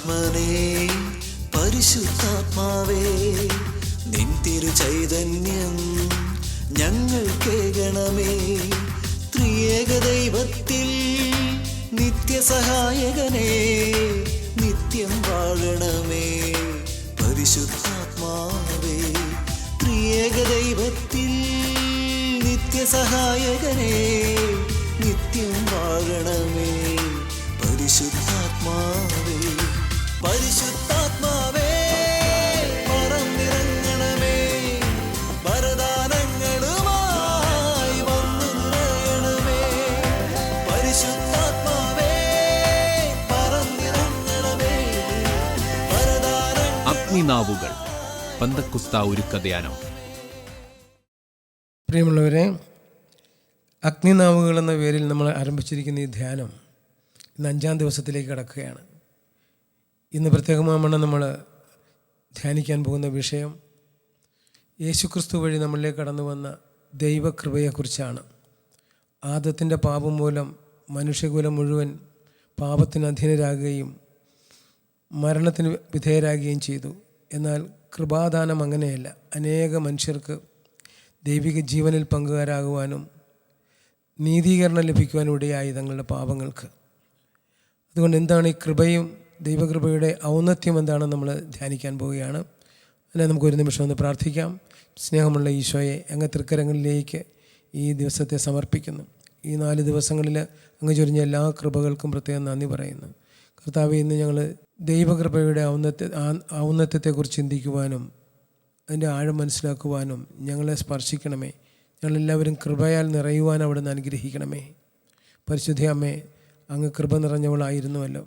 ആത്മനേ പരിശുദ്ധാത്മാവേ, നിൻ തിരുചൈതന്യം ഞങ്ങൾ കേൾക്കണമേ. ത്രിയേക ദൈവത്തിൽ നിത്യസഹായകനേ, നിത്യം വാഴണമേ പരിശുദ്ധാത്മാവേ. ത്രിയേക ദൈവത്തിൽ നിത്യസഹായകനേ, നിത്യം വാഴണമേ പരിശുദ്ധാത്മാവേ. പരിശുദ്ധാത്മാവേ പറന്നിറങ്ങണമേ, വരദാനങ്ങളുമായി വന്നു നിറയണമേ. പരിശുദ്ധാത്മാവേ പറന്നിറങ്ങണമേ, വരദാനങ്ങൾ. അഗ്നിനാവുകൾ പെന്തക്കോസ്ത് ഒരുക്കധ്യാനം. പ്രിയമുള്ളവരെ, അഗ്നിനാവുകൾ എന്ന പേരിൽ നമ്മൾ ആരംഭിച്ചിരിക്കുന്ന ഈ ധ്യാനം ഇന്ന് 5-ാം ദിവസത്തിലേക്ക് കടക്കുകയാണ്. ഇന്ന് പ്രത്യേകമാവണ്ണം നമ്മൾ ധ്യാനിക്കാൻ പോകുന്ന വിഷയം യേശുക്രിസ്തു വഴി നമ്മളിലേക്ക് കടന്നു വന്ന ദൈവകൃപയെക്കുറിച്ചാണ്. ആദത്തിൻ്റെ പാപം മൂലം മനുഷ്യകുലം മുഴുവൻ പാപത്തിന് അധീനരാകുകയും മരണത്തിന് വിധേയരാകുകയും ചെയ്തു. എന്നാൽ കൃപാദാനം അങ്ങനെയല്ല. അനേക മനുഷ്യർക്ക് ദൈവിക ജീവനിൽ പങ്കുകാരാകുവാനും നീതീകരണം ലഭിക്കുവാനും ഇടയായി തങ്ങളുടെ പാപങ്ങൾക്ക്. അതുകൊണ്ട് എന്താണ് ഈ കൃപയും ദൈവകൃപയുടെ ഔന്നത്യം എന്താണെന്ന് നമ്മൾ ധ്യാനിക്കാൻ പോവുകയാണ്. അതിനെ നമുക്ക് ഒരു നിമിഷം ഒന്ന് പ്രാർത്ഥിക്കാം. സ്നേഹമുള്ള ഈശോയെ, അങ്ങ് തൃക്കരങ്ങളിലേക്ക് ഈ ദിവസത്തെ സമർപ്പിക്കുന്നു. ഈ 4 ദിവസങ്ങളിൽ അങ്ങ് ചൊരിഞ്ഞ എല്ലാ കൃപകൾക്കും പ്രത്യേകം നന്ദി പറയുന്നു. കർത്താവേ, ഇന്ന് ഞങ്ങൾ ദൈവകൃപയുടെ ഔന്നത്യത്തെക്കുറിച്ച് ചിന്തിക്കുവാനും അതിൻ്റെ ആഴം മനസ്സിലാക്കുവാനും ഞങ്ങളെ സ്പർശിക്കണമേ. ഞങ്ങളെല്ലാവരും കൃപയാൽ നിറയുവാൻ അവിടുന്ന് അനുഗ്രഹിക്കണമേ. പരിശുദ്ധ അമ്മേ, അങ്ങ് കൃപ നിറഞ്ഞവളായിരുന്നുവല്ലോ.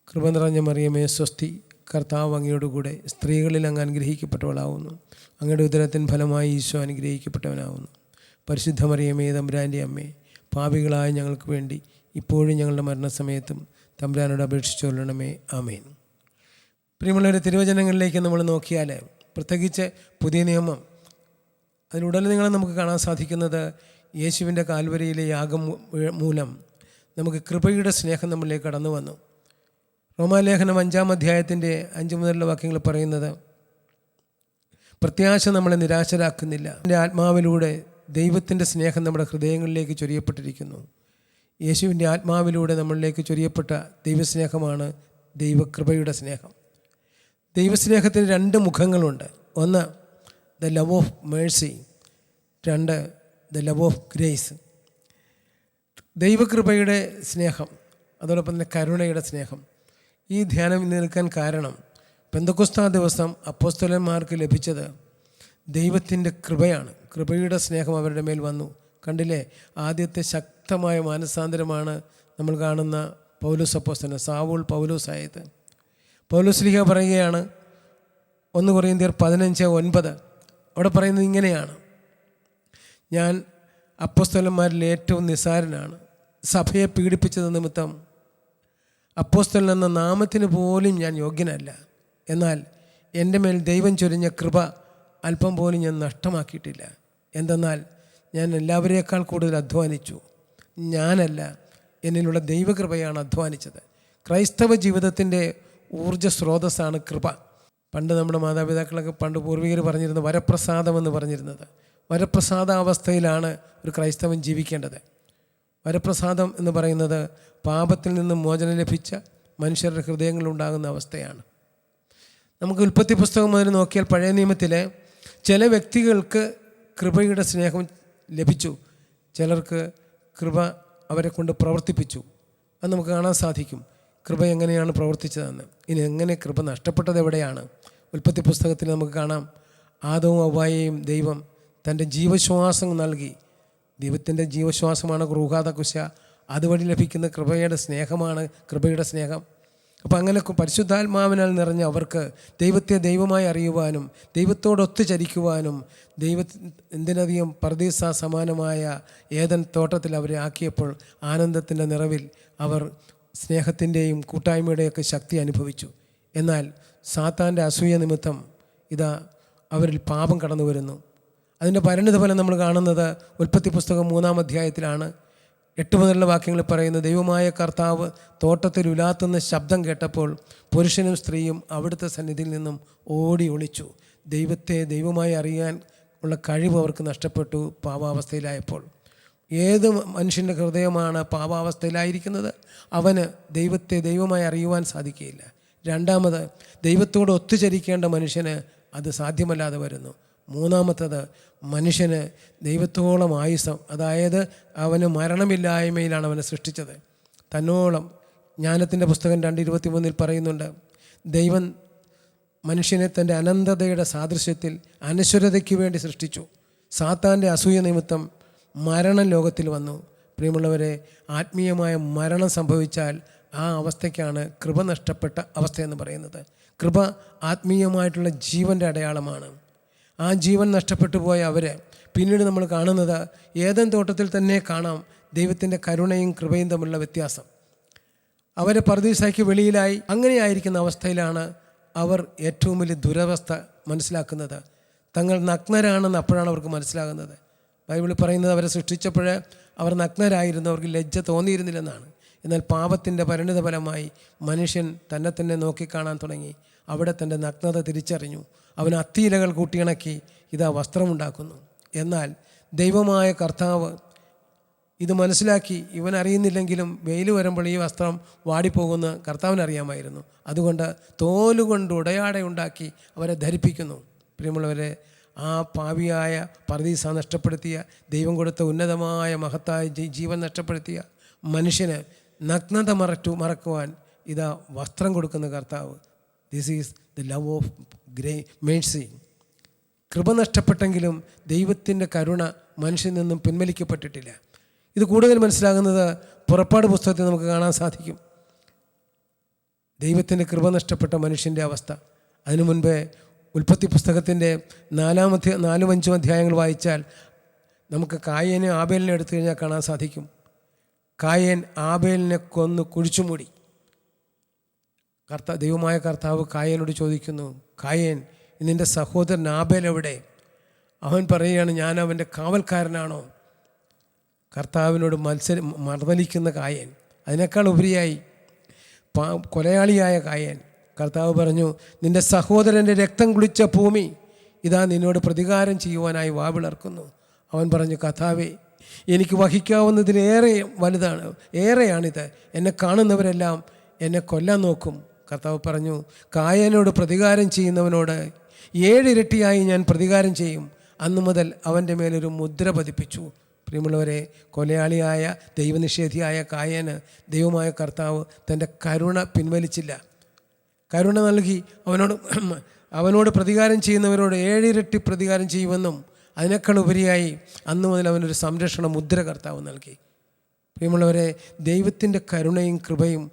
കൃപ നിറഞ്ഞ മറിയമേ സ്വസ്തി, കർത്താവ് അങ്ങയോടുകൂടെ സ്ത്രീകളിൽ അങ്ങ് അനുഗ്രഹിക്കപ്പെട്ടവളാവുന്നു. അങ്ങയുടെ ഉദരത്തിൻ ഫലമായി ഈശോ അനുഗ്രഹിക്കപ്പെട്ടവനാവുന്നു. പരിശുദ്ധ മറിയമേ തമ്പുരാൻ്റെ അമ്മേ, പാപികളായ ഞങ്ങൾക്ക് വേണ്ടി ഇപ്പോഴും ഞങ്ങളുടെ മരണസമയത്തും തമ്പുരാനോട് അപേക്ഷിച്ചു കൊള്ളണമേ. ആമേൻ. പ്രിയമുള്ളവരെ, തിരുവചനങ്ങളിലേക്ക് നമ്മൾ നോക്കിയാൽ, പ്രത്യേകിച്ച് പുതിയ നിയമം, അതിലുടനീളം നമുക്ക് കാണാൻ സാധിക്കുന്നത് യേശുവിൻ്റെ കാൽവരിയിലെ യാഗം മൂലം നമുക്ക് കൃപയുടെ സ്നേഹം നമ്മളിലേക്ക് കടന്നു വന്നു. റോമാലേഖനം 5-ാം അധ്യായത്തിൻ്റെ 5 മുതലുള്ള വാക്യങ്ങൾ പറയുന്നത്, പ്രത്യാശ നമ്മളെ നിരാശരാക്കുന്നില്ല. എൻ്റെ ആത്മാവിലൂടെ ദൈവത്തിൻ്റെ സ്നേഹം നമ്മുടെ ഹൃദയങ്ങളിലേക്ക് ചൊരിയപ്പെട്ടിരിക്കുന്നു. യേശുവിൻ്റെ ആത്മാവിലൂടെ നമ്മളിലേക്ക് ചൊരിയപ്പെട്ട ദൈവസ്നേഹമാണ് ദൈവകൃപയുടെ സ്നേഹം. ദൈവസ്നേഹത്തിന് 2 മുഖങ്ങളുണ്ട്. ഒന്ന് the love of mercy, 2 the love of grace. ദൈവകൃപയുടെ സ്നേഹം, അതോടൊപ്പം തന്നെ കരുണയുടെ സ്നേഹം. ഈ ധ്യാനം ഇന്ന് നിൽക്കാൻ കാരണം, പെന്തക്കോസ്ത് ദിവസം അപ്പോസ്തലന്മാർക്ക് ലഭിച്ചത് ദൈവത്തിൻ്റെ കൃപയാണ്. കൃപയുടെ സ്നേഹം അവരുടെ മേൽ വന്നു. കണ്ടില്ലേ, ആദ്യത്തെ ശക്തമായ മാനസാന്തരമാണ് നമ്മൾ കാണുന്ന പൗലോസ് അപ്പോസ്തലൻ, സാവൂൾ പൗലോസായത്. പൗലോസ്ലീഹ പറയുകയാണ്, 1 കൊരിന്ത്യർ 15:9, അവിടെ പറയുന്നത് ഇങ്ങനെയാണ്: ഞാൻ അപ്പോസ്തലന്മാരിൽ ഏറ്റവും നിസ്സാരനാണ്. സഭയെ പീഡിപ്പിച്ചത് നിമിത്തം അപ്പോസ്തലൻ എന്ന നാമത്തിന് പോലും ഞാൻ യോഗ്യനല്ല. എന്നാൽ എൻ്റെ മേൽ ദൈവം ചൊരിഞ്ഞ കൃപ അല്പം പോലും ഞാൻ നഷ്ടമാക്കിയിട്ടില്ല. എന്തെന്നാൽ ഞാൻ എല്ലാവരേക്കാൾ കൂടുതൽ അധ്വാനിച്ചു. ഞാനല്ല, എന്നിലുള്ള ദൈവകൃപയാണ് അധ്വാനിച്ചത്. ക്രൈസ്തവ ജീവിതത്തിൻ്റെ ഊർജ്ജ സ്രോതസ്സാണ് കൃപ. പണ്ട് നമ്മുടെ മാതാപിതാക്കളൊക്കെ, പണ്ട് പൂർവികർ പറഞ്ഞിരുന്നത് വരപ്രസാദം എന്ന് പറഞ്ഞിരുന്നത്. വരപ്രസാദാവസ്ഥയിലാണ് ഒരു ക്രൈസ്തവൻ ജീവിക്കേണ്ടത്. വരപ്രസാദം എന്ന് പറയുന്നത് പാപത്തിൽ നിന്ന് മോചനം ലഭിച്ച മനുഷ്യരുടെ ഹൃദയങ്ങളിലുണ്ടാകുന്ന അവസ്ഥയാണ്. നമുക്ക് ഉൽപ്പത്തി പുസ്തകം മുതൽ നോക്കിയാൽ പഴയ നിയമത്തിലെ ചില വ്യക്തികൾക്ക് കൃപയുടെ സ്നേഹം ലഭിച്ചു, ചിലർക്ക് കൃപ അവരെ കൊണ്ട് പ്രവർത്തിപ്പിച്ചു. അത് നമുക്ക് കാണാൻ സാധിക്കും, കൃപ എങ്ങനെയാണ് പ്രവർത്തിച്ചതെന്ന്. ഇനി എങ്ങനെ കൃപ നഷ്ടപ്പെട്ടത് എവിടെയാണ്? ഉൽപ്പത്തി പുസ്തകത്തിൽ നമുക്ക് കാണാം, ആദവും ഹവ്വായെയും ദൈവം തൻ്റെ ജീവശ്വാസം നൽകി. ദൈവത്തിൻ്റെ ജീവശ്വാസമാണ് റൂഹാദ കുശ. അതുവഴി ലഭിക്കുന്ന കൃപയുടെ സ്നേഹമാണ് കൃപയുടെ സ്നേഹം. അപ്പോൾ അങ്ങനെ പരിശുദ്ധാത്മാവിനാൽ നിറഞ്ഞ അവർക്ക് ദൈവത്തെ ദൈവമായി അറിയുവാനും ദൈവത്തോടൊത്തു ചരിക്കുവാനും എന്തിനധികം പർദീസ സമാനമായ ഏദൻ തോട്ടത്തിൽ അവരെ ആക്കിയപ്പോൾ ആനന്ദത്തിൻ്റെ നിറവിൽ അവർ സ്നേഹത്തിൻ്റെയും കൂട്ടായ്മയുടെയൊക്കെ ശക്തി അനുഭവിച്ചു. എന്നാൽ സാത്താൻ്റെ അസൂയ നിമിത്തം ഇതാ അവരിൽ പാപം കടന്നു വരുന്നു. അതിൻ്റെ പരിണിത ഫലം നമ്മൾ കാണുന്നത് ഉൽപ്പത്തി പുസ്തകം 3-ാം അധ്യായത്തിലാണ്. 8 മുതലുള്ള വാക്യങ്ങൾ പറയുന്നു, ദൈവമായ കർത്താവ് തോട്ടത്തിൽ ഉലാത്തുന്ന ശബ്ദം കേട്ടപ്പോൾ പുരുഷനും സ്ത്രീയും അവിടുത്തെ സന്നിധിയിൽ നിന്നും ഓടി ഒളിച്ചു. ദൈവത്തെ ദൈവമായി അറിയാൻ ഉള്ള കഴിവ് അവർക്ക് നഷ്ടപ്പെട്ടു പാപാവസ്ഥയിലായപ്പോൾ. ഏത് മനുഷ്യൻ്റെ ഹൃദയമാണ് പാപാവസ്ഥയിലായിരിക്കുന്നത്, അവന് ദൈവത്തെ ദൈവമായി അറിയുവാൻ സാധിക്കുകയില്ല. രണ്ടാമത്, ദൈവത്തോട് ഒത്തുചരിക്കേണ്ട മനുഷ്യന് അത് സാധ്യമല്ലാതെ വരുന്നു. മൂന്നാമത്തത്, മനുഷ്യന് ദൈവത്തോളം ആയുസം, അതായത് അവന് മരണമില്ലായ്മയിലാണ് അവനെ സൃഷ്ടിച്ചത്. തന്നോളം ജ്ഞാനത്തിൻ്റെ പുസ്തകം 2:23 പറയുന്നുണ്ട്, ദൈവം മനുഷ്യനെ തൻ്റെ അനന്തതയുടെ സാദൃശ്യത്തിൽ അനശ്വരതയ്ക്ക് വേണ്ടി സൃഷ്ടിച്ചു. സാത്താൻ്റെ അസൂയ നിമിത്തം മരണം ലോകത്തിൽ വന്നു. പ്രിയമുള്ളവരെ, ആത്മീയമായ മരണം സംഭവിച്ചാൽ ആ അവസ്ഥയ്ക്കാണ് കൃപ നഷ്ടപ്പെട്ട അവസ്ഥയെന്ന് പറയുന്നത്. കൃപ ആത്മീയമായിട്ടുള്ള ജീവൻ്റെ അടയാളമാണ്. ആ ജീവൻ നഷ്ടപ്പെട്ടു പോയ അവരെ പിന്നീട് നമ്മൾ കാണുന്നത് ഏദൻ തോട്ടത്തിൽ തന്നെ കാണാം ദൈവത്തിൻ്റെ കരുണയും കൃപയും തമ്മിലുള്ള വ്യത്യാസം. അവരെ പറുദീസയ്ക്ക് വെളിയിലായി. അങ്ങനെയായിരിക്കുന്ന അവസ്ഥയിലാണ് അവർ ഏറ്റവും വലിയ ദുരവസ്ഥ മനസ്സിലാക്കുന്നത്. തങ്ങൾ നഗ്നരാണെന്ന് അപ്പോഴാണ് അവർക്ക് മനസ്സിലാകുന്നത്. ബൈബിളിൽ പറയുന്നത് അവരെ സൃഷ്ടിച്ചപ്പോൾ അവർ നഗ്നരായിരുന്നു, അവർക്ക് ലജ്ജ തോന്നിയിരുന്നില്ലെന്നാണ്. എന്നാൽ പാപത്തിൻ്റെ പരിണിത ഫലമായി മനുഷ്യൻ തന്നെ തന്നെ നോക്കിക്കാണാൻ തുടങ്ങി. അവിടെ തൻ്റെ നഗ്നത തിരിച്ചറിഞ്ഞു. അവൻ അത്തിയിലകൾ കൂട്ടിയിണക്കി ഇതാ വസ്ത്രമുണ്ടാക്കുന്നു. എന്നാൽ ദൈവമായ കർത്താവ് ഇത് മനസ്സിലാക്കി. ഇവൻ അറിയുന്നില്ലെങ്കിലും വെയിൽ വരുമ്പോൾ ഈ വസ്ത്രം വാടിപ്പോകുമെന്ന് കർത്താവിനറിയാമായിരുന്നു. അതുകൊണ്ട് തോലുകൊണ്ട് ഉടയാടയുണ്ടാക്കി അവരെ ധരിപ്പിക്കുന്നു. പ്രിയമുള്ളവരെ, ആ പാപിയായ പറുദീസ നഷ്ടപ്പെടുത്തിയ, ദൈവം കൊടുത്ത ഉന്നതമായ മഹത്തായ ജീവൻ നഷ്ടപ്പെടുത്തിയ മനുഷ്യന് നഗ്നത മറക്കുവാൻ ഇതാ വസ്ത്രം കൊടുക്കുന്ന കർത്താവ്. This is the love of Mercy. കൃപ നഷ്ടപ്പെട്ടെങ്കിലും ദൈവത്തിൻ്റെ കരുണ മനുഷ്യനിൽ നിന്നും പിൻവലിക്കപ്പെട്ടിട്ടില്ല. ഇത് കൂടുതൽ മനസ്സിലാകുന്നത് പുറപ്പാട് പുസ്തകത്തിൽ നമുക്ക് കാണാൻ സാധിക്കും. ദൈവത്തിൻ്റെ കൃപ നഷ്ടപ്പെട്ട മനുഷ്യൻ്റെ അവസ്ഥ. അതിനു മുൻപേ ഉൽപ്പത്തി പുസ്തകത്തിൻ്റെ 4-5 അധ്യായങ്ങൾ വായിച്ചാൽ നമുക്ക് കായേനെ ആബേലിനെ എടുത്തു കഴിഞ്ഞാൽ കാണാൻ സാധിക്കും. കായേൻ ആബേലിനെ കൊന്ന് കുഴിച്ചുമൂടി. ദൈവമായ കർത്താവ് കായേനോട് ചോദിക്കുന്നു, കായേൻ, നിൻ്റെ സഹോദരൻ ആബേൽ എവിടെ? അവൻ പറയുകയാണ്, ഞാൻ അവൻ്റെ കാവൽക്കാരനാണോ? കർത്താവിനോട് മർദ്ദലിക്കുന്ന കായേൻ, അതിനേക്കാൾ ഉപരിയായി കൊലയാളിയായ കായേൻ. കർത്താവ് പറഞ്ഞു, നിൻ്റെ സഹോദരൻ്റെ രക്തം കുളിച്ച ഭൂമി ഇതാ നിന്നോട് പ്രതികാരം ചെയ്യുവാനായി വാവിളർക്കുന്നു. അവൻ പറഞ്ഞു, കർത്താവേ, എനിക്ക് വഹിക്കാവുന്നതിലേറെ വലുതാണ്, ഏറെയാണിത്. എന്നെ കാണുന്നവരെല്ലാം എന്നെ കൊല്ലാൻ നോക്കും. കർത്താവ് പറഞ്ഞു, കായേനോട് പ്രതികാരം ചെയ്യുന്നവനോട് 7 ഇരട്ടിയായി ഞാൻ പ്രതികാരം ചെയ്യും. അന്നു മുതൽ അവൻ്റെ മേലൊരു മുദ്ര പതിപ്പിച്ചു. പ്രിയമുള്ളവരെ, കൊലയാളിയായ ദൈവനിഷേധിയായ കായേന് ദൈവമായ കർത്താവ് തൻ്റെ കരുണ പിൻവലിച്ചില്ല. കരുണ നൽകി അവനോട് പ്രതികാരം ചെയ്യുന്നവരോട് 7 ഇരട്ടി പ്രതികാരം ചെയ്യുമെന്നും അതിനേക്കാൾ ഉപരിയായി അന്നു മുതൽ അവനൊരു സംരക്ഷണ മുദ്ര കർത്താവ് നൽകി. പ്രിയമുള്ളവരെ, ദൈവത്തിൻ്റെ കരുണയും കൃപയും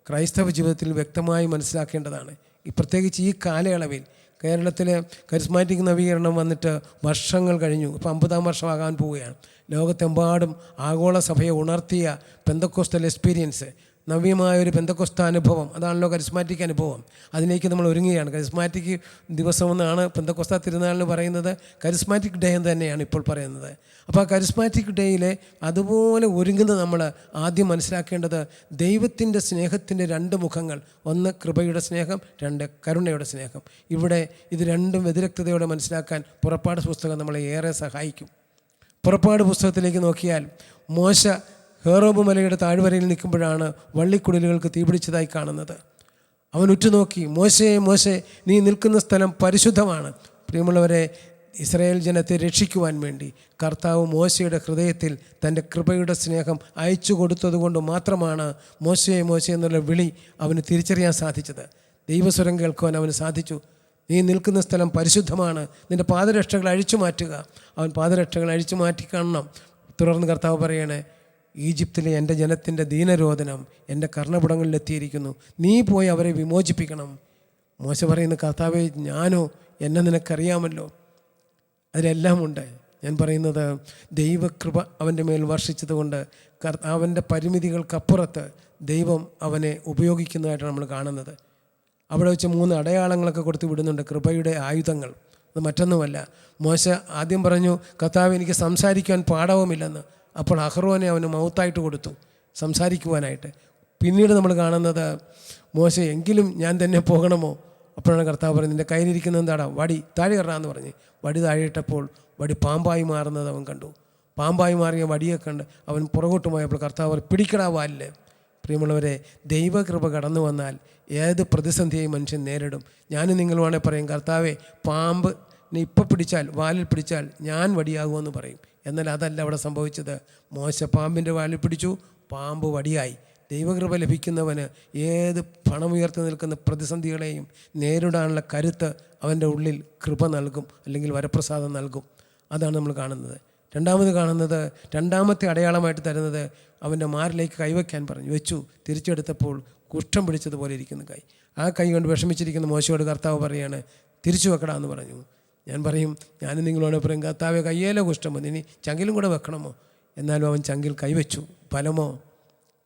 ക്രൈസ്തവ ജീവിതത്തിൽ വ്യക്തമായി മനസ്സിലാക്കേണ്ടതാണ്. പ്രത്യേകിച്ച് ഈ കാലയളവിൽ കേരളത്തിലെ കരിസ്മാറ്റിക് നവീകരണം വന്നിട്ട് വർഷങ്ങൾ കഴിഞ്ഞു. ഇപ്പോൾ 50-ാം വർഷമാകാൻ പോവുകയാണ്. ലോകത്തെമ്പാടും ആഗോള സഭയെ ഉണർത്തിയ പെന്തക്കോസ്റ്റൽ എക്സ്പീരിയൻസ്, നവ്യമായൊരു പെന്തക്കോസ്ത അനുഭവം, അതാണല്ലോ കരിസ്മാറ്റിക് അനുഭവം. അതിലേക്ക് നമ്മൾ ഒരുങ്ങുകയാണ്. കരിസ്മാറ്റിക് ദിവസമെന്നാണ് പെന്തക്കോസ്ത തിരുനാളിന് പറയുന്നത്. കരിസ്മാറ്റിക് ഡേ എന്ന് തന്നെയാണ് ഇപ്പോൾ പറയുന്നത്. അപ്പോൾ ആ കരിസ്മാറ്റിക് ഡേയിലെ അതുപോലെ ഒരുങ്ങുന്നത് നമ്മൾ ആദ്യം മനസ്സിലാക്കേണ്ടത് ദൈവത്തിൻ്റെ സ്നേഹത്തിൻ്റെ 2 മുഖങ്ങൾ. ഒന്ന് കൃപയുടെ സ്നേഹം, 2 കരുണയുടെ സ്നേഹം. ഇവിടെ ഇത് രണ്ടും വ്യതിരക്തതയോടെ മനസ്സിലാക്കാൻ പുറപ്പാട് പുസ്തകം നമ്മളെ ഏറെ സഹായിക്കും. പുറപ്പാട് പുസ്തകത്തിലേക്ക് നോക്കിയാൽ മോശ ഹോറേബ് മലയുടെ താഴ്വരയിൽ നിൽക്കുമ്പോഴാണ് വള്ളിക്കുടലുകൾക്ക് തീപിടിച്ചതായി കാണുന്നത്. അവൻ ഉറ്റുനോക്കി, മോശേ മോശേ, നീ നിൽക്കുന്ന സ്ഥലം പരിശുദ്ധമാണ്. പ്രിയമുള്ളവരെ, ഇസ്രായേൽ ജനത്തെ രക്ഷിക്കുവാൻ വേണ്ടി കർത്താവ് മോശയുടെ ഹൃദയത്തിൽ തൻ്റെ കൃപയുടെ സ്നേഹം അയച്ചു കൊടുത്തതുകൊണ്ട് മാത്രമാണ് മോശയെ മോശ എന്നുള്ള വിളി അവന് തിരിച്ചറിയാൻ സാധിച്ചത്. ദൈവസ്വരം കേൾക്കുവാൻ അവന് സാധിച്ചു. നീ നിൽക്കുന്ന സ്ഥലം പരിശുദ്ധമാണ്, നിൻ്റെ പാദരക്ഷകൾ അഴിച്ചു മാറ്റുക. അവൻ പാദരക്ഷകൾ അഴിച്ചു മാറ്റി കാണണം. തുടർന്ന് കർത്താവ് പറയണേ, ഈജിപ്തിലെ എൻ്റെ ജനത്തിൻ്റെ ദീനരോധനം എൻ്റെ കർണപുടങ്ങളിലെത്തിയിരിക്കുന്നു, നീ പോയി അവരെ വിമോചിപ്പിക്കണം. മോശ പറയുന്ന, കർത്താവേ, ഞാനോ? എന്നെ നിനക്കറിയാമല്ലോ, അതിലെല്ലാം ഉണ്ട്. ഞാൻ പറയുന്നത് ദൈവകൃപ അവൻ്റെ മേൽ വർഷിച്ചതുകൊണ്ട് അവൻ്റെ പരിമിതികൾക്കപ്പുറത്ത് ദൈവം അവനെ ഉപയോഗിക്കുന്നതായിട്ടാണ് നമ്മൾ കാണുന്നത്. അവിടെ വെച്ച് 3 അടയാളങ്ങളൊക്കെ കൊടുത്ത് വിടുന്നുണ്ട്, കൃപയുടെ ആയുധങ്ങൾ. അത് മറ്റൊന്നുമല്ല. മോശ ആദ്യം പറഞ്ഞു, കർത്താവ്, എനിക്ക് സംസാരിക്കാൻ പാടവുമില്ലെന്ന്. അപ്പോൾ അഹ്റോനെ അവന് മൗത്തായിട്ട് കൊടുത്തു സംസാരിക്കുവാനായിട്ട്. പിന്നീട് നമ്മൾ കാണുന്നത് മോശ എങ്കിലും ഞാൻ തന്നെ പോകണമോ? അപ്പോഴാണ് കർത്താവ് പറയുന്നത്, നിൻ്റെ കയ്യിലിരിക്കുന്നത് എന്താടാ? വടി താഴെ കയറാമെന്ന് പറഞ്ഞ് വടി താഴെ ഇട്ടപ്പോൾ വടി പാമ്പായി മാറുന്നത് അവൻ കണ്ടു. പാമ്പായി മാറിയ വടിയെ കണ്ട് അവൻ പുറകോട്ട് പോയപ്പോൾ കർത്താവ് പിടിക്കടാ വാലില്. പ്രിയമുള്ളവരെ, ദൈവകൃപ കടന്നു വന്നാൽ ഏത് പ്രതിസന്ധിയെയും മനുഷ്യൻ നേരിടും. ഞാനും നിങ്ങളുവാണെ പറയും, കർത്താവെ പാമ്പ് ഇപ്പം പിടിച്ചാൽ വാലിൽ പിടിച്ചാൽ ഞാൻ വടിയാകുമെന്ന് പറയും. എന്നാൽ അതല്ല അവിടെ സംഭവിച്ചത്. മോശ പാമ്പിൻ്റെ വാലിൽ പിടിച്ചു, പാമ്പ് വടിയായി. ദൈവകൃപ ലഭിക്കുന്നവന് ഏത് പണമുയർത്തി നിൽക്കുന്ന പ്രതിസന്ധികളെയും നേരിടാനുള്ള കരുത്ത് അവൻ്റെ ഉള്ളിൽ കൃപ നൽകും, അല്ലെങ്കിൽ വരപ്രസാദം നൽകും. അതാണ് നമ്മൾ കാണുന്നത്. രണ്ടാമത് കാണുന്നത്, രണ്ടാമത്തെ അടയാളമായിട്ട് തരുന്നത് അവൻ്റെ മാറിലേക്ക് കൈവയ്ക്കാൻ പറഞ്ഞു. വെച്ചു, തിരിച്ചെടുത്തപ്പോൾ കുഷ്ഠം പിടിച്ചതുപോലെ ഇരിക്കുന്ന കൈ. ആ കൈ കൊണ്ട് വിഷമിച്ചിരിക്കുന്ന മോശയോട് കർത്താവ് പറയാണ്, തിരിച്ചു വെക്കടാന്ന് പറഞ്ഞു. ഞാൻ പറയും, ഞാനും നിങ്ങളോട് പറയും, കർത്താവെ കയ്യേലെ കുഷ്ഠം വന്നു, ഇനി ചങ്കിലും കൂടെ വെക്കണമോ? എന്നാലും അവൻ ചങ്കിൽ കൈവച്ചു. ഫലമോ?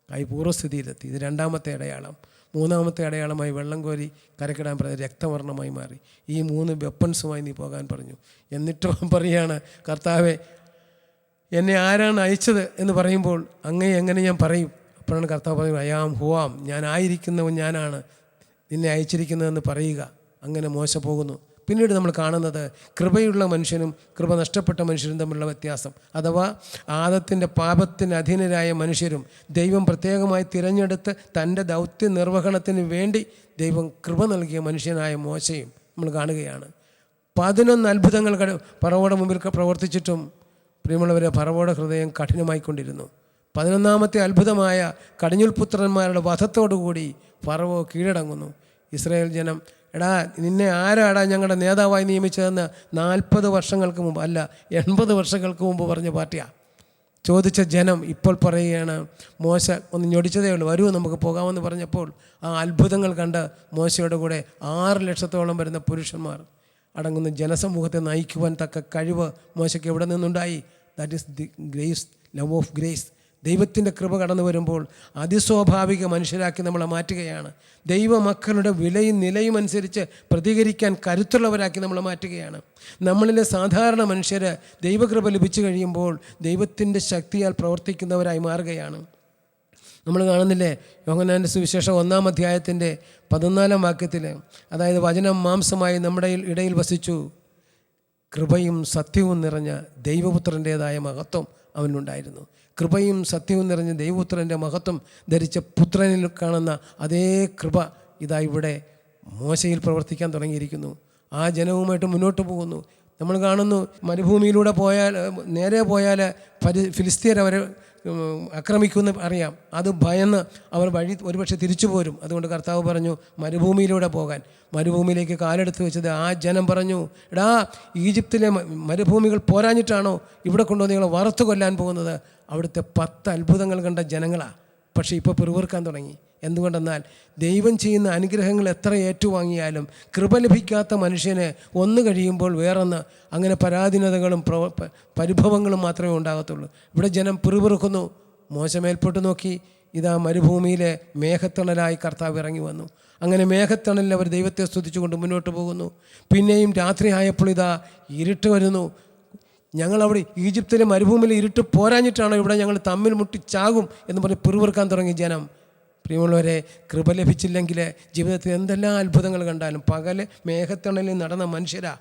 കൈ പൂർവ്വസ്ഥിതിയിലെത്തി. ഇത് രണ്ടാമത്തെ അടയാളം. മൂന്നാമത്തെ അടയാളമായി വെള്ളം കോരി കരക്കിടാൻ പറഞ്ഞ് രക്തവർണ്ണമായി മാറി. ഈ 3 വെപ്പൺസുമായി നീ പോകാൻ പറഞ്ഞു. എന്നിട്ടും അവൻ പറയുകയാണ്, കർത്താവെ എന്നെ ആരാണ് അയച്ചത് എന്ന് പറയുമ്പോൾ അങ്ങേ എങ്ങനെ ഞാൻ പറയും? അപ്പോഴാണ് കർത്താവ് പറയുന്നത്, അയാം ഹുവാം, ഞാൻ ആയിരിക്കുന്നവൻ ഞാനാണ്, നിന്നെ അയച്ചിരിക്കുന്നതെന്ന് പറയുക. അങ്ങനെ മോശ പോകുന്നു. പിന്നീട് നമ്മൾ കാണുന്നത് കൃപയുള്ള മനുഷ്യനും കൃപ നഷ്ടപ്പെട്ട മനുഷ്യരും തമ്മിലുള്ള വ്യത്യാസം. അഥവാ ആദത്തിൻ്റെ പാപത്തിന് അധീനരായ മനുഷ്യരും ദൈവം പ്രത്യേകമായി തിരഞ്ഞെടുത്ത് തൻ്റെ ദൗത്യ നിർവഹണത്തിന് വേണ്ടി ദൈവം കൃപ നൽകിയ മനുഷ്യനായ മോശയും നമ്മൾ കാണുകയാണ്. 11 അത്ഭുതങ്ങൾ ഫറവോയുടെ മുമ്പിൽ പ്രവർത്തിച്ചിട്ടും പ്രിയമുള്ളവരെ, ഫറവോയുടെ ഹൃദയം കഠിനമായിക്കൊണ്ടിരുന്നു. 11ാമത്തെ അത്ഭുതമായ കടിഞ്ഞുൽപുത്രന്മാരുടെ വധത്തോടുകൂടി ഫറവോ കീഴടങ്ങുന്നു. ഇസ്രായേൽ ജനം, എടാ നിന്നെ ആരാടാ ഞങ്ങളുടെ നേതാവായി നിയമിച്ചതെന്ന് 40 വർഷങ്ങൾക്ക് മുമ്പ്, അല്ല 80 വർഷങ്ങൾക്ക് മുമ്പ് പറഞ്ഞ പാർട്ടിയാണ് ചോദിച്ച ജനം ഇപ്പോൾ പറയുകയാണ്, മോശ ഒന്ന് ഞൊടിച്ചതേ ഉള്ളൂ, വരൂ നമുക്ക് പോകാമെന്ന് പറഞ്ഞപ്പോൾ ആ അത്ഭുതങ്ങൾ കണ്ട് മോശയുടെ കൂടെ 6 ലക്ഷത്തോളം വരുന്ന പുരുഷന്മാർ അടങ്ങുന്ന ജനസമൂഹത്തെ നയിക്കുവാൻ തക്ക കഴിവ് മോശയ്ക്ക് എവിടെ നിന്നുണ്ടായി? That is the grace, love of grace. ദൈവത്തിൻ്റെ കൃപ കടന്നു വരുമ്പോൾ അതിസ്വാഭാവിക മനുഷ്യരാക്കി നമ്മളെ മാറ്റുകയാണ്. ദൈവമക്കളുടെ വിലയും നിലയും അനുസരിച്ച് പ്രതികരിക്കാൻ കരുത്തുള്ളവരാക്കി നമ്മളെ മാറ്റുകയാണ്. നമ്മളിലെ സാധാരണ മനുഷ്യർ ദൈവകൃപ ലഭിച്ചു കഴിയുമ്പോൾ ദൈവത്തിൻ്റെ ശക്തിയാൽ പ്രവർത്തിക്കുന്നവരായി മാറുകയാണ്. നമ്മൾ കാണുന്നില്ലേ, യോഹന്നാൻ്റെ സുവിശേഷം 1-ാം അധ്യായത്തിൻ്റെ 14-ാം വാക്യത്തിൽ, അതായത് വചനം മാംസമായി നമ്മുടെ ഇടയിൽ വസിച്ചു, കൃപയും സത്യവും നിറഞ്ഞ ദൈവപുത്രൻ്റേതായ മഹത്വം അവനുണ്ടായിരുന്നു. കൃപയും സത്യവും നിറഞ്ഞ ദൈവപുത്രൻ്റെ മഹത്വം ധരിച്ച പുത്രനിൽ കാണുന്ന അതേ കൃപ ഇതാ ഇവിടെ മോശയിൽ പ്രവർത്തിക്കാൻ തുടങ്ങിയിരിക്കുന്നു. ആ ജനവുമായിട്ട് മുന്നോട്ട് പോകുന്നു. നമ്മൾ കാണുന്നു, മരുഭൂമിയിലൂടെ പോയാൽ, നേരെ പോയാൽ ഫിലിസ്തീയർ അവരെ ആക്രമിക്കുമെന്ന് അറിയാം. അത് ഭയന്ന് അവർ വഴി ഒരുപക്ഷെ തിരിച്ചു പോരും. അതുകൊണ്ട് കർത്താവ് പറഞ്ഞു മരുഭൂമിയിലൂടെ പോകാൻ. മരുഭൂമിയിലേക്ക് കാലെടുത്ത് വെച്ചത് ആ ജനം പറഞ്ഞു, എടാ ഈജിപ്തിലെ മരുഭൂമികൾ പോരാഞ്ഞിട്ടാണോ ഇവിടെ കൊണ്ടുവന്ന് നിങ്ങളെ വറുത്തു കൊല്ലാൻ പോകുന്നത്? അവിടുത്തെ 10 അത്ഭുതങ്ങൾ കണ്ട ജനങ്ങളാണ്. പക്ഷേ ഇപ്പോൾ പിറുവിറുക്കാൻ തുടങ്ങി. എന്തുകൊണ്ടെന്നാൽ ദൈവം ചെയ്യുന്ന അനുഗ്രഹങ്ങൾ എത്ര ഏറ്റുവാങ്ങിയാലും കൃപ ലഭിക്കാത്ത മനുഷ്യന് ഒന്ന് കഴിയുമ്പോൾ വേറൊന്ന്, അങ്ങനെ പരാധീനതകളും പരിഭവങ്ങളും മാത്രമേ ഉണ്ടാകത്തുള്ളൂ. ഇവിടെ ജനം പിറുപിറുക്കുന്നു. മോശ മേൽപോട്ട് നോക്കി, ഇതാ മരുഭൂമിയിലെ മേഘത്തണലായി കർത്താവ് ഇറങ്ങി വന്നു. അങ്ങനെ മേഘത്തണലിൽ അവർ ദൈവത്തെ സ്തുതിച്ചുകൊണ്ട് മുന്നോട്ട് പോകുന്നു. പിന്നെയും രാത്രി ആയപ്പോൾ ഇതാ ഇരുട്ട് വരുന്നു. ഞങ്ങളവിടെ ഈജിപ്തിലെ മരുഭൂമിയിലെ ഇരുട്ട് പോരാഞ്ഞിട്ടാണോ ഇവിടെ ഞങ്ങൾ തമ്മിൽ മുട്ടിച്ചാകും എന്ന് പറഞ്ഞ് പിറുപിറുക്കാൻ തുടങ്ങി ജനം. പ്രിയമുള്ളവരെ, കൃപ ലഭിച്ചില്ലെങ്കിൽ ജീവിതത്തിൽ എന്തെല്ലാം അത്ഭുതങ്ങൾ കണ്ടാലും, പകല് മേഘത്തണലിൽ നടന്ന മനുഷ്യരാ,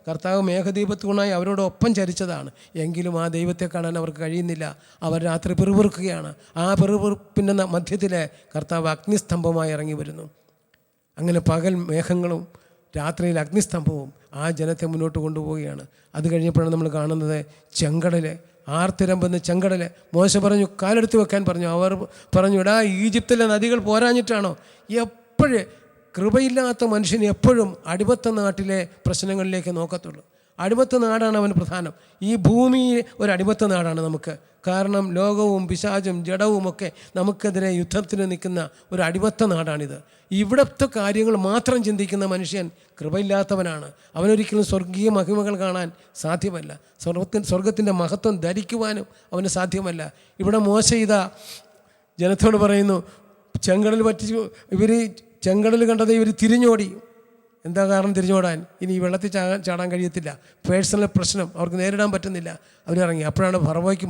കർത്താവ് മേഘദീപത്തുണായി അവരോടൊപ്പം ചരിച്ചതാണ്. എങ്കിലും ആ ദൈവത്തെ കാണാൻ അവർക്ക് കഴിയുന്നില്ല. അവർ രാത്രി പിറുപിറുക്കുകയാണ്. ആ പിറുപിറുപ്പിൻ്റെ മധ്യത്തിൽ കർത്താവ് അഗ്നിസ്തംഭമായി ഇറങ്ങി വരുന്നു. അങ്ങനെ പകൽ മേഘങ്ങളും രാത്രിയിൽ അഗ്നിസ്തംഭവും ആ ജനത്തെ മുന്നോട്ട് കൊണ്ടുപോവുകയാണ്. അത് കഴിഞ്ഞപ്പോഴാണ് നമ്മൾ കാണുന്നത് ചെങ്കടൽ, ആർത്തിരമ്പെന്ന ചെങ്കടൽ. മോശ പറഞ്ഞു കാലെടുത്ത് വെക്കാൻ പറഞ്ഞു. അവർ പറഞ്ഞു, എടാ ഈജിപ്തിലെ നദികൾ പോരാഞ്ഞിട്ടാണോ? എപ്പോഴും കൃപയില്ലാത്ത മനുഷ്യന് എപ്പോഴും അടിമത്ത നാട്ടിലെ പ്രശ്നങ്ങളിലേക്ക് നോക്കത്തുള്ളൂ. അടിമത്ത നാടാണ് അവന് പ്രധാനം. ഈ ഭൂമി ഒരു അടിമത്ത നാടാണ് നമുക്ക്. കാരണം ലോകവും പിശാചും ജഡവുമൊക്കെ നമുക്കെതിരെ യുദ്ധത്തിന് നിൽക്കുന്ന ഒരു അടിമത്ത നാടാണിത്. ഇവിടുത്തെ കാര്യങ്ങൾ മാത്രം ചിന്തിക്കുന്ന മനുഷ്യൻ കൃപയില്ലാത്തവനാണ്. അവനൊരിക്കലും സ്വർഗീയ മഹിമകൾ കാണാൻ സാധ്യമല്ല. സ്വർഗത്തിൻ്റെ മഹത്വം ധരിക്കുവാനും അവന് സാധ്യമല്ല. ഇവിടെ മോശ ഇതാ ജനത്തോട് പറയുന്നു, ചെങ്കടൽ പറ്റിച്ചു, ചെങ്കടൽ കണ്ടത് ഇവർ തിരിഞ്ഞോടി. എന്താ കാരണം തിരിഞ്ഞോടാൻ? ഇനി ഈ വെള്ളത്തിൽ ചാടാൻ കഴിയത്തില്ല. പേഴ്സണൽ പ്രശ്നം അവർക്ക് നേരിടാൻ പറ്റുന്നില്ല. അവരിറങ്ങി. അപ്പോഴാണ് ഫറവോയ്ക്ക്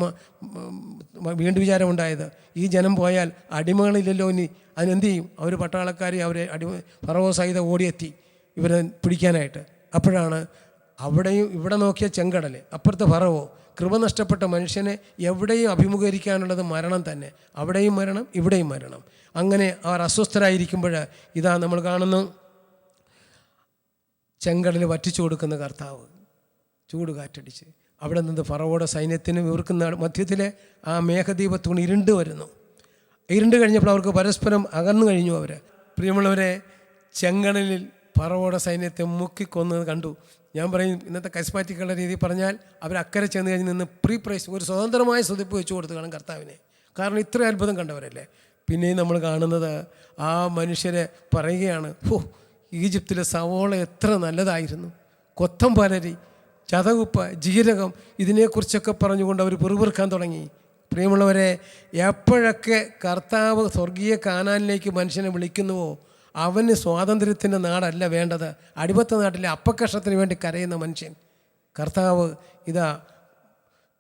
വീണ്ടും വിചാരമുണ്ടായത്, ഈ ജനം പോയാൽ അടിമകളില്ലല്ലോ, ഇനി അതിനെന്ത് ചെയ്യും? അവർ പട്ടാളക്കാരെ അവരെ ഫറവോ സഹിതം ഓടിയെത്തി ഇവരെ പിടിക്കാനായിട്ട്. അപ്പോഴാണ് അവിടെയും ഇവിടെ നോക്കിയ ചെങ്കടൽ, അപ്പുറത്തെ ഫറവോ. കൃപ നഷ്ടപ്പെട്ട മനുഷ്യനെ എവിടെയും അഭിമുഖീകരിക്കാനുള്ളത് മരണം തന്നെ. അവിടെയും മരണം, ഇവിടെയും മരണം. അങ്ങനെ അവർ അസ്വസ്ഥരായിരിക്കുമ്പോൾ ഇതാ നമ്മൾ കാണുന്നു, ചെങ്കടൽ വറ്റിച്ചു കൊടുക്കുന്ന കർത്താവ് ചൂട് കാറ്റടിച്ച് അവിടെ നിന്ന് ഫറവോയുടെ സൈന്യത്തിന് വീർക്കുന്ന മധ്യത്തിലെ ആ മേഘദീപത്തൂണ് ഇരുണ്ട് വരുന്നു. ഇരുണ്ട് കഴിഞ്ഞപ്പോൾ അവർക്ക് പരസ്പരം അകന്നു കഴിഞ്ഞു. അവർ പ്രിയമുള്ളവരെ, ചെങ്കടലിൽ ഫറവോയുടെ സൈന്യത്തെ മുക്കിക്കൊന്നത് കണ്ടു. ഞാൻ പറയും, ഇന്നത്തെ കസ്മാറ്റിക്കുള്ള രീതി പറഞ്ഞാൽ അവർ അക്കരെ ചെന്ന് കഴിഞ്ഞ് നിന്ന് പ്രീ പ്രൈസ് ഒരു സ്വതന്ത്രമായ സ്തുതിപ്പ് വെച്ച് കൊടുത്ത് കാണും കർത്താവിനെ. കാരണം ഇത്ര അത്ഭുതം കണ്ടവരല്ലേ. പിന്നെയും നമ്മൾ കാണുന്നത് ആ മനുഷ്യരെ പറയുകയാണ്, ഈജിപ്തിലെ സവോള എത്ര നല്ലതായിരുന്നു, കൊത്തം പലരി, ചതകുപ്പ, ജീരകം, ഇതിനെക്കുറിച്ചൊക്കെ പറഞ്ഞുകൊണ്ട് അവർ പിറുപിറുക്കാൻ തുടങ്ങി. പ്രിയമുള്ളവരെ, എപ്പോഴൊക്കെ കർത്താവ് സ്വർഗീയ കാനാനിലേക്ക് മനുഷ്യനെ വിളിക്കുന്നുവോ അവന് സ്വാതന്ത്ര്യത്തിൻ്റെ നാടല്ല വേണ്ടത്, അടിമത്ത നാട്ടിലെ അപ്പക്കഷത്തിന് വേണ്ടി കരയുന്ന മനുഷ്യൻ. കർത്താവ് ഇതാ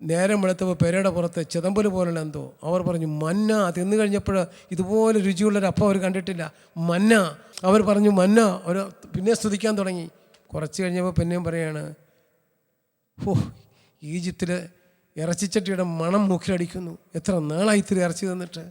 നേരം വെളുത്തപ്പോൾ പെരയുടെ പുറത്ത് ചിതമ്പൽ പോലുള്ള എന്തോ അവർ പറഞ്ഞു, മന്ന തിന്നു കഴിഞ്ഞപ്പോൾ ഇതുപോലെ രുചിയുള്ളൊരു അപ്പം അവർ കണ്ടിട്ടില്ല, മന്ന. അവർ പറഞ്ഞു മന്ന. അവർ പിന്നെ സ്തുതിക്കാൻ തുടങ്ങി. കുറച്ച് കഴിഞ്ഞപ്പോൾ പിന്നെയും പറയാണ്, ഈജിപ്തിൽ ഇറച്ചിച്ചട്ടിയുടെ മണം മൂക്കിലടിക്കുന്നു, എത്ര നാളായി ഇത്തിരി ഇറച്ചി തന്നിട്ട്.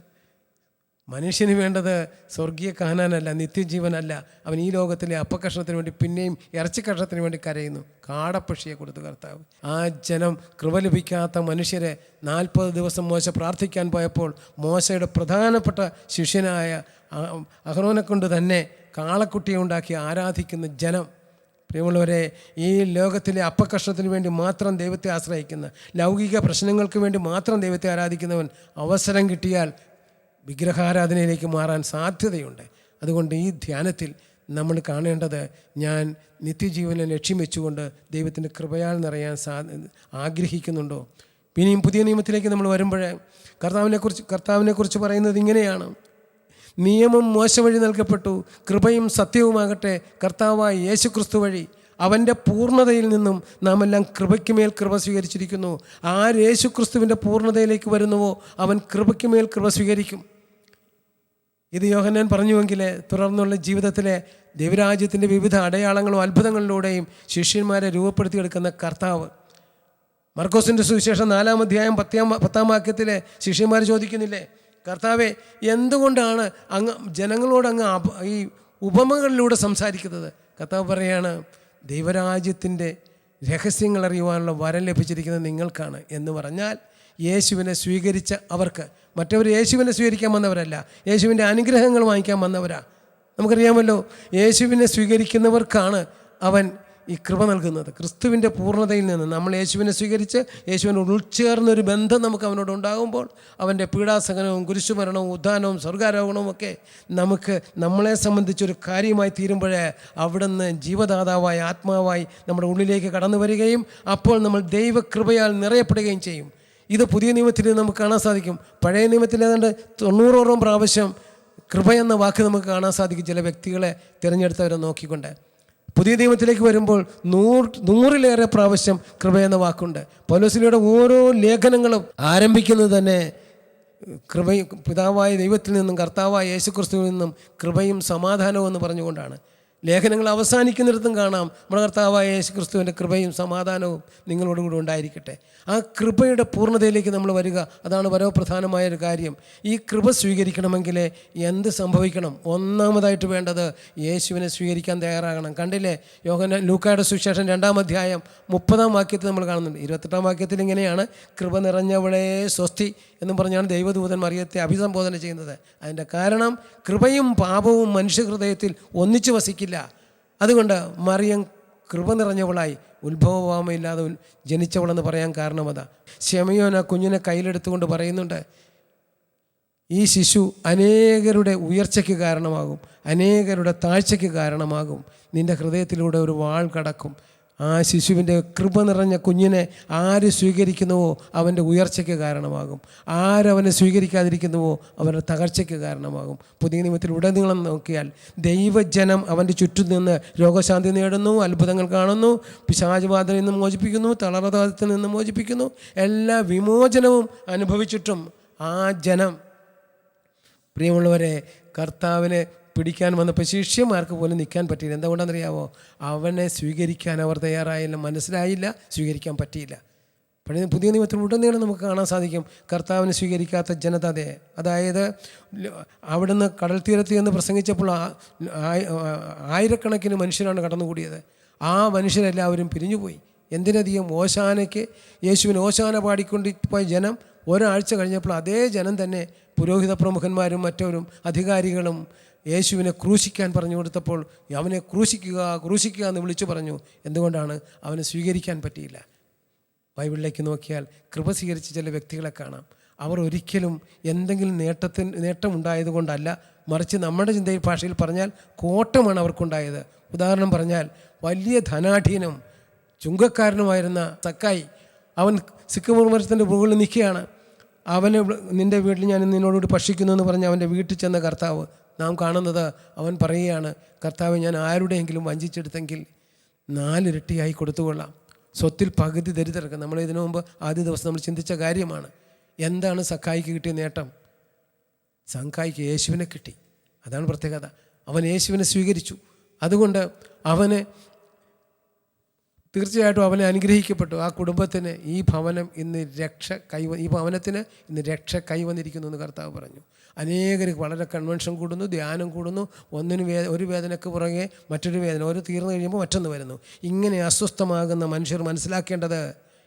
മനുഷ്യന് വേണ്ടത് സ്വർഗീയ കാനാനല്ല, നിത്യജീവനല്ല. അവൻ ഈ ലോകത്തിലെ അപ്പക്കഷണത്തിന് വേണ്ടി പിന്നെയും ഇറച്ചിക്കഷണത്തിന് വേണ്ടി കരയുന്നു. കാടപ്പക്ഷിയെ കൊടുത്തു കർത്താവ്. ആ ജനം കൃപ ലഭിക്കാത്ത മനുഷ്യരെ 40 ദിവസം മോശ പ്രാർത്ഥിക്കാൻ പോയപ്പോൾ മോശയുടെ പ്രധാനപ്പെട്ട ശിഷ്യനായ അഹ്റോനെ കൊണ്ട് തന്നെ കാളക്കുട്ടിയെ ഉണ്ടാക്കി ആരാധിക്കുന്ന ജനം. പ്രിയമുള്ളവരെ, ഈ ലോകത്തിലെ അപ്പക്കഷണത്തിന് വേണ്ടി മാത്രം ദൈവത്തെ ആശ്രയിക്കുന്ന, ലൗകിക പ്രശ്നങ്ങൾക്ക് വേണ്ടി മാത്രം ദൈവത്തെ ആരാധിക്കുന്നവൻ അവസരം കിട്ടിയാൽ വിഗ്രഹാരാധനയിലേക്ക് മാറാൻ സാധ്യതയുണ്ട്. അതുകൊണ്ട് ഈ ധ്യാനത്തിൽ നമ്മൾ കാണേണ്ടത്, ഞാൻ നിത്യജീവനെ ലക്ഷ്യം വെച്ചുകൊണ്ട് ദൈവത്തിൻ്റെ കൃപയാൽ നിറയാൻ ആഗ്രഹിക്കുന്നുണ്ടോ? പിന്നെയും പുതിയ നിയമത്തിലേക്ക് നമ്മൾ വരുമ്പോൾ കർത്താവിനെക്കുറിച്ച് പറയുന്നത് ഇങ്ങനെയാണ്, നിയമം മോശ വഴി നൽകപ്പെട്ടു, കൃപയും സത്യവുമാകട്ടെ കർത്താവായ യേശുക്രിസ്തു വഴി. അവൻ്റെ പൂർണ്ണതയിൽ നിന്നും നാം എല്ലാം കൃപയ്ക്ക് മേൽ കൃപ സ്വീകരിച്ചിരിക്കുന്നു. ആര് യേശുക്രിസ്തുവിൻ്റെ പൂർണ്ണതയിലേക്ക് വരുന്നുവോ അവൻ കൃപയ്ക്ക് മേൽ കൃപ സ്വീകരിക്കും. ഇത് യോഹന്നാൻ പറഞ്ഞുവെങ്കിൽ തുടർന്നുള്ള ജീവിതത്തിലെ ദൈവരാജ്യത്തിൻ്റെ വിവിധ അടയാളങ്ങളും അത്ഭുതങ്ങളിലൂടെയും ശിഷ്യന്മാരെ രൂപപ്പെടുത്തിയെടുക്കുന്ന കർത്താവ്. മർക്കോസിൻ്റെ സുവിശേഷം 4-ാം അധ്യായം 10-ാം വാക്യത്തിലെ ശിഷ്യന്മാർ ചോദിക്കുന്നില്ലേ, കർത്താവെ എന്തുകൊണ്ടാണ് അങ്ങ് ജനങ്ങളോട് അങ്ങ് ഈ ഉപമകളിലൂടെ സംസാരിക്കുന്നത്? കർത്താവ് പറയാണ്, ദൈവരാജ്യത്തിൻ്റെ രഹസ്യങ്ങൾ അറിയുവാനുള്ള വരം ലഭിച്ചിരിക്കുന്നത് നിങ്ങൾക്കാണ് എന്ന് പറഞ്ഞാൽ, യേശുവിനെ സ്വീകരിച്ച അവർക്ക്. മറ്റവർ യേശുവിനെ സ്വീകരിക്കാൻ വന്നവരല്ല, യേശുവിൻ്റെ അനുഗ്രഹങ്ങൾ വാങ്ങിക്കാൻ വന്നവരാ. നമുക്കറിയാമല്ലോ, യേശുവിനെ സ്വീകരിക്കുന്നവർക്കാണ് അവൻ ഈ കൃപ നൽകുന്നത്. ക്രിസ്തുവിൻ്റെ പൂർണ്ണതയിൽ നിന്ന് നമ്മൾ യേശുവിനെ സ്വീകരിച്ച് യേശുവിനോട് ഉൾച്ചേർന്നൊരു ബന്ധം നമുക്ക് അവനോട് ഉണ്ടാകുമ്പോൾ അവൻ്റെ പീഡാസഹനവും കുരിശുമരണവും ഉദ്ധാനവും സ്വർഗാരോഹണവും ഒക്കെ നമുക്ക് നമ്മളെ സംബന്ധിച്ചൊരു കാര്യമായി തീരുമ്പോഴേ അവിടുന്ന് ജീവദാതാവായി ആത്മാവായി നമ്മുടെ ഉള്ളിലേക്ക് കടന്നു വരികയും അപ്പോൾ നമ്മൾ ദൈവകൃപയാൽ നിറയപ്പെടുകയും ചെയ്യും. ഇത് പുതിയ നിയമത്തിൽ നമുക്ക് കാണാൻ സാധിക്കും. പഴയ നിയമത്തിൽ ഏതാണ്ട് 90ഓളം പ്രാവശ്യം കൃപ എന്ന വാക്ക് നമുക്ക് കാണാൻ സാധിക്കും, ചില വ്യക്തികളെ തിരഞ്ഞെടുത്തവരെ നോക്കിക്കൊണ്ട്. പുതിയ നിയമത്തിലേക്ക് വരുമ്പോൾ 100-ലേറെ പ്രാവശ്യം കൃപ എന്ന വാക്കുണ്ട്. പൗലോസിന്റെ ഓരോ ലേഖനങ്ങളും ആരംഭിക്കുന്നത് തന്നെ കൃപയും പിതാവായ ദൈവത്തിൽ നിന്നും കർത്താവായ യേശുക്രിസ്തുവിൽ നിന്നും കൃപയും സമാധാനവും എന്ന് പറഞ്ഞുകൊണ്ടാണ്. ലേഖനങ്ങൾ അവസാനിക്കുന്നിടത്തും കാണാം, നമ്മുടെ കർത്താവായ യേശുക്രിസ്തുവിൻ്റെ കൃപയും സമാധാനവും നിങ്ങളോടുകൂടി ഉണ്ടായിരിക്കട്ടെ. ആ കൃപയുടെ പൂർണ്ണതയിലേക്ക് നമ്മൾ വരിക, അതാണ് പരമപ്രധാനമായൊരു കാര്യം. ഈ കൃപ സ്വീകരിക്കണമെങ്കിൽ എന്ത് സംഭവിക്കണം? ഒന്നാമതായിട്ട് വേണ്ടത് യേശുവിനെ സ്വീകരിക്കാൻ തയ്യാറാകണം. കണ്ടില്ലേ, ലൂക്കായുടെ സുവിശേഷം 2-ാം അധ്യായം 30-ാം വാക്യത്തിൽ നമ്മൾ കാണുന്നുണ്ട്. 28-ാം വാക്യത്തിൽ ഇങ്ങനെയാണ്, കൃപ നിറഞ്ഞവളെ സ്വസ്തി എന്നും പറഞ്ഞാണ് ദൈവദൂതൻ മറിയത്തെ അഭിസംബോധന ചെയ്യുന്നത്. അതിൻ്റെ കാരണം കൃപയും പാപവും മനുഷ്യഹൃദയത്തിൽ ഒന്നിച്ചു വസിക്കില്ല. അതുകൊണ്ട് മറിയം കൃപ നിറഞ്ഞവളായി, ഉത്ഭവവാമയില്ലാതെ ജനിച്ചവളെന്ന് പറയാൻ കാരണം അതാ. ശമയോൻ ആ കുഞ്ഞിനെ കയ്യിലെടുത്തുകൊണ്ട് പറയുന്നുണ്ട്, ഈ ശിശു അനേകരുടെ ഉയർച്ചയ്ക്ക് കാരണമാകും, അനേകരുടെ താഴ്ചയ്ക്ക് കാരണമാകും. നിൻ്റെ ഹൃദയത്തിലൂടെ ഒരു വാൾ കടക്കും. ആ ശിശുവിൻ്റെ കൃപ നിറഞ്ഞ കുഞ്ഞിനെ ആര് സ്വീകരിക്കുന്നുവോ അവൻ്റെ ഉയർച്ചയ്ക്ക് കാരണമാകും. ആരവനെ സ്വീകരിക്കാതിരിക്കുന്നുവോ അവൻ്റെ തകർച്ചയ്ക്ക് കാരണമാകും. പുതിയ നിയമത്തിൽ ഉടനീളം നോക്കിയാൽ ദൈവജനം അവൻ്റെ ചുറ്റും നിന്ന് രോഗശാന്തി നേടുന്നു, അത്ഭുതങ്ങൾ കാണുന്നു, പിശാചുബാധയിൽ നിന്ന് മോചിപ്പിക്കുന്നു, തളർവാദത്തിൽ നിന്ന് മോചിപ്പിക്കുന്നു. എല്ലാ വിമോചനവും അനുഭവിച്ചിട്ടും ആ ജനം, പ്രിയമുള്ളവരെ, കർത്താവിനെ പിടിക്കാൻ വന്നപ്പോൾ ശിഷ്യന്മാർക്ക് പോലും നിൽക്കാൻ പറ്റിയില്ല. എന്തുകൊണ്ടാണെന്നറിയാവോ? അവനെ സ്വീകരിക്കാൻ അവർ തയ്യാറായില്ല, മനസ്സിലായില്ല, സ്വീകരിക്കാൻ പറ്റിയില്ല. പുതിയ നിയമത്തിൽ ഉടനീളം നമുക്ക് കാണാൻ സാധിക്കും കർത്താവിനെ സ്വീകരിക്കാത്ത ജനത. അതായത് അവിടുന്ന് കടൽ തീരത്ത് എന്ന് പ്രസംഗിച്ചപ്പോൾ ആയിരക്കണക്കിന് മനുഷ്യരാണ് കടന്നുകൂടിയത്. ആ മനുഷ്യരെല്ലാവരും പിരിഞ്ഞുപോയി. എന്തിനധികം ഓശാനയ്ക്ക് യേശുവിന് ഓശാന പാടിക്കൊണ്ട് പോയ ജനം ഒരാഴ്ച കഴിഞ്ഞപ്പോൾ അതേ ജനം തന്നെ പുരോഹിത പ്രമുഖന്മാരും മറ്റവരും അധികാരികളും യേശുവിനെ ക്രൂശിക്കാൻ പറഞ്ഞു കൊടുത്തപ്പോൾ അവനെ ക്രൂശിക്കുക ക്രൂശിക്കുക എന്ന് വിളിച്ചു പറഞ്ഞു. എന്തുകൊണ്ടാണ്? അവനെ സ്വീകരിക്കാൻ പറ്റിയില്ല. ബൈബിളിലേക്ക് നോക്കിയാൽ കൃപ സ്വീകരിച്ച ചില വ്യക്തികളെ കാണാം. അവർ ഒരിക്കലും എന്തെങ്കിലും നേട്ടമുണ്ടായത് കൊണ്ടല്ല, മറിച്ച് നമ്മുടെ ചിന്തയിൽ ഭാഷയിൽ പറഞ്ഞാൽ കോട്ടമാണ് അവർക്കുണ്ടായത്. ഉദാഹരണം പറഞ്ഞാൽ വലിയ ധനാധീനം ചുങ്കക്കാരനുമായിരുന്ന സക്കായി, അവൻ സിക്കമോർ മരത്തിൻ്റെ മുകളിൽ നിൽക്കുകയാണ്. അവന് നിൻ്റെ വീട്ടിൽ ഞാൻ നിന്നോടുകൂടി ഭക്ഷിക്കുന്നു എന്ന് പറഞ്ഞ് അവൻ്റെ വീട്ടിൽ ചെന്ന കർത്താവ് നാം കാണുന്നത്, അവൻ പറയുകയാണ്, കർത്താവ്, ഞാൻ ആരുടെയെങ്കിലും വഞ്ചിച്ചെടുത്തെങ്കിൽ 4 ഇരട്ടിയായി കൊടുത്തുകൊള്ളാം, സ്വത്തിൽ പകുതി ദരിദ്രർക്ക്. നമ്മൾ ഇതിനു മുമ്പ് ആദ്യ ദിവസം നമ്മൾ ചിന്തിച്ച കാര്യമാണ്. എന്താണ് സക്കായിക്ക് കിട്ടിയ നേട്ടം? സക്കായിക്ക് യേശുവിനെ കിട്ടി. അതാണ് പ്രത്യേകത. അവൻ യേശുവിനെ സ്വീകരിച്ചു. അതുകൊണ്ട് അവന് തീർച്ചയായിട്ടും അവനെ അനുഗ്രഹിക്കപ്പെട്ടു. ആ കുടുംബത്തിന് ഈ ഭവനത്തിന് ഇന്ന് രക്ഷ കൈവന്നിരിക്കുന്നു എന്ന് കർത്താവ് പറഞ്ഞു. അനേകർ വളരെ കൺവെൻഷൻ കൂടുന്നു, ധ്യാനം കൂടുന്നു, ഒരു വേദനയ്ക്ക് പുറകെ മറ്റൊരു വേദന, ഒരു തീർന്നു കഴിയുമ്പോൾ മറ്റൊന്ന് വരുന്നു. ഇങ്ങനെ അസ്വസ്ഥമാകുന്ന മനുഷ്യർ മനസ്സിലാക്കേണ്ടത്